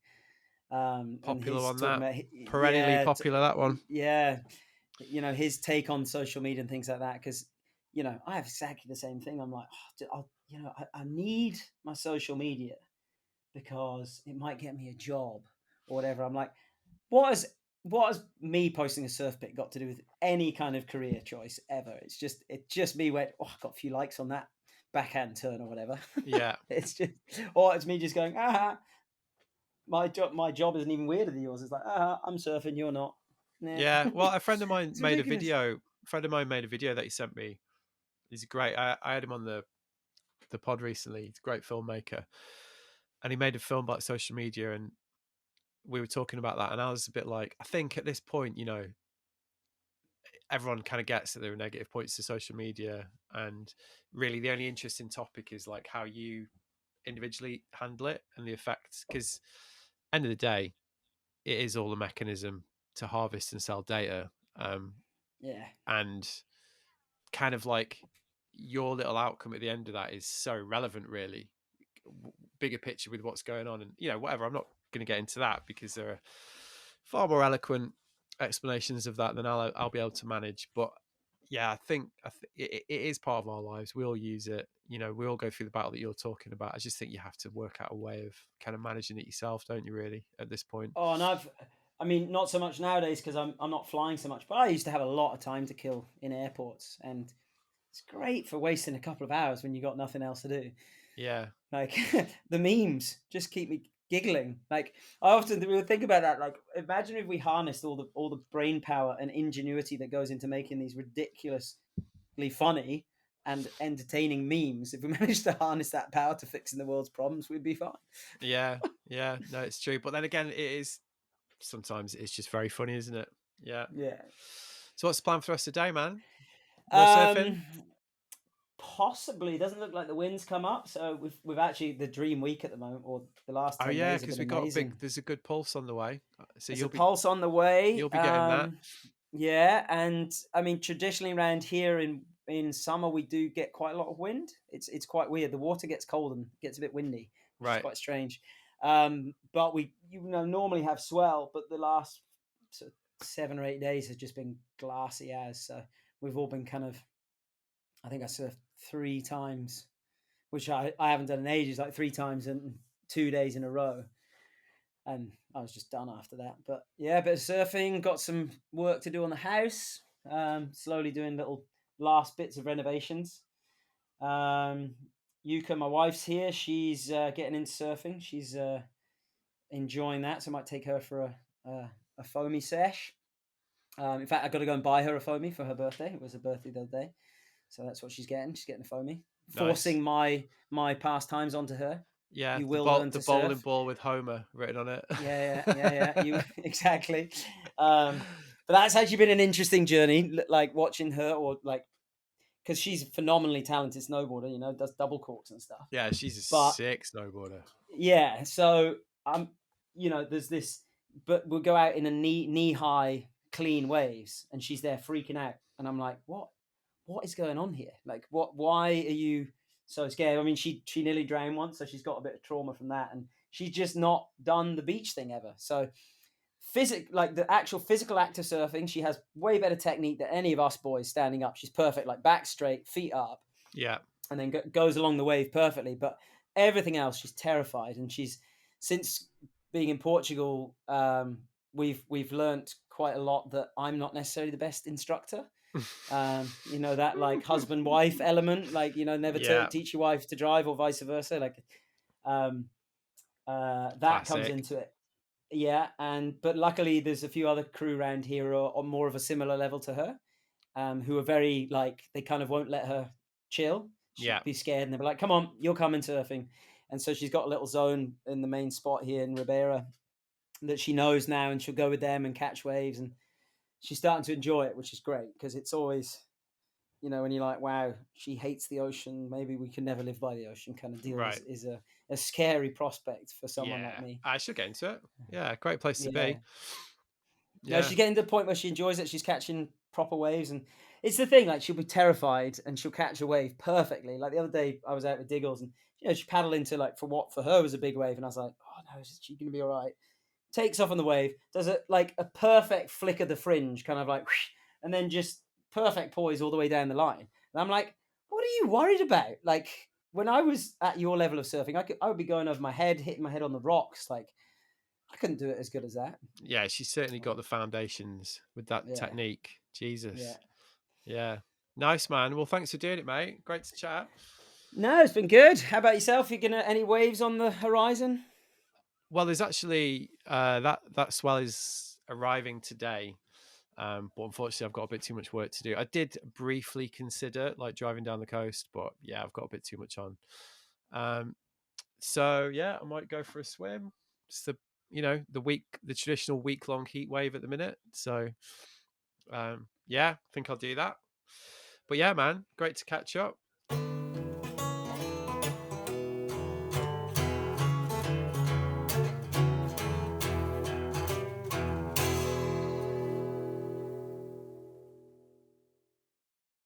And Popular he's on talking that. about Perennially popular, that one. yeah, his take on social media and things like that. Because I have exactly the same thing. I'm like, I need my social media because it might get me a job or whatever. I'm like, what has me posting a surf pic got to do with any kind of career choice ever? It's just me went, oh, I got a few likes on that backhand turn or whatever. Yeah. Or it's me just going, my job isn't even weirder than yours. It's like, I'm surfing, you're not. Nah. Yeah. Well, a friend of mine It's made a ridiculous. video. A friend of mine made a video that he sent me. He's great. I had him on the pod recently. He's a great filmmaker, and he made a film about social media, and we were talking about that, and I was a bit like, I think at this point, everyone kind of gets that there are negative points to social media, and really the only interesting topic is like how you individually handle it and the effects, because end of the day, it is all a mechanism to harvest and sell data, Yeah. and kind of like your little outcome at the end of that is so relevant, really. Bigger picture with what's going on, and whatever. I'm not going to get into that because there are far more eloquent explanations of that than I'll be able to manage. But yeah, it is part of our lives. We all use it. We all go through the battle that you're talking about. I just think you have to work out a way of kind of managing it yourself, don't you? Really, at this point. Oh, and I mean, not so much nowadays because I'm not flying so much, but I used to have a lot of time to kill in airports, and it's great for wasting a couple of hours when you got nothing else to do. Yeah, Like the memes just keep me giggling. Like I often we would think about that. Like imagine if we harnessed all the brain power and ingenuity that goes into making these ridiculously funny and entertaining memes. If we managed to harness that power to fixing the world's problems, we'd be fine. yeah, yeah. No, it's true. But then again, it is sometimes it's just very funny, isn't it? Yeah. Yeah. So what's the plan for the rest of the day, man? More surfing? Um, Possibly. Doesn't look like the winds come up. So we've actually the dream week at the moment, or the last Oh 10 yeah, days have because been we got a big. amazing. There's a good pulse on the way, so There's a pulse on the way. you'll be getting that. Yeah, and I mean, traditionally around here in summer we do get quite a lot of wind. It's quite weird. The water gets cold and gets a bit windy, which is Right. quite strange. But we normally have swell, but the last sort of 7 or 8 days has just been glassy as. So we've all been kind of. I think I surfed 3 times, which I haven't done in ages. Like 3 times in 2 days in a row, and I was just done after that. But yeah, a bit of surfing. Got some work to do on the house. Slowly doing little last bits of renovations. Um, Yuka, my wife's here. She's getting into surfing. She's enjoying that, so I might take her for a foamy sesh. In fact, I got to go and buy her a foamy for her birthday. It was her birthday the other day, so that's what she's getting. She's getting a foamy, Nice. forcing my pastimes onto her. Yeah, You will learn the to bowling surf. ball with Homer written on it. Yeah. You exactly. But that's actually been an interesting journey, like watching her, or like because she's a phenomenally talented snowboarder. Does double corks and stuff. Yeah, she's a But sick snowboarder. yeah, so there's this, but we'll go out in a knee high clean waves, and she's there freaking out, and I'm like, what is going on here? Like, why are you so scared? I mean, she nearly drowned once, so she's got a bit of trauma from that, and she's just not done the beach thing ever. So like the actual physical act of surfing, she has way better technique than any of us boys standing up. She's perfect, like back straight, feet up, Yeah. and then goes along the wave perfectly. But everything else, she's terrified. And she's since being in Portugal, we've learnt quite a lot that I'm not necessarily the best instructor. That like husband wife element, like never Yeah, teach your wife to drive or vice versa. Like um, that comes classic. into it. Yeah, but luckily there's a few other crew around here who are on more of a similar level to her, who are very like they kind of won't let her chill. She'd Yeah. be scared, and they'd be like, "Come on, you're coming surfing." And so she's got a little zone in the main spot here in Ribeira that she knows now, and she'll go with them and catch waves, and she's starting to enjoy it, which is great because it's always when you're like, wow, she hates the ocean. Maybe we can never live by the ocean. Kind of deal Right. is a scary prospect for someone like Yeah. me. I should get into it. Yeah, great place to Yeah. be. No, Yeah. she's getting to the point where she enjoys it. She's catching proper waves, and it's the thing. Like she'll be terrified, and she'll catch a wave perfectly. Like the other day, I was out with Diggles, and she paddled into like for what for her was a big wave, and I was like, oh no, is she gonna be all right? Takes off on the wave, does it like a perfect flick of the fringe, kind of like, whoosh, and then just perfect poise all the way down the line. And I'm like, what are you worried about? Like when I was at your level of surfing, I would be going over my head, hitting my head on the rocks. Like I couldn't do it as good as that. Yeah, she's certainly got the foundations with that Yeah, technique. yeah. Jesus. Yeah. Nice, man. Well, thanks for doing it, mate. Great to chat. No, it's been good. How about yourself? You gonna any waves on the horizon? Well, there's actually that swell is arriving today. But unfortunately, I've got a bit too much work to do. I did briefly consider like driving down the coast, but yeah, I've got a bit too much on. Um, so yeah, I might go for a swim. It's the traditional week long heat wave at the minute. So yeah, I think I'll do that. But yeah, man, great to catch up.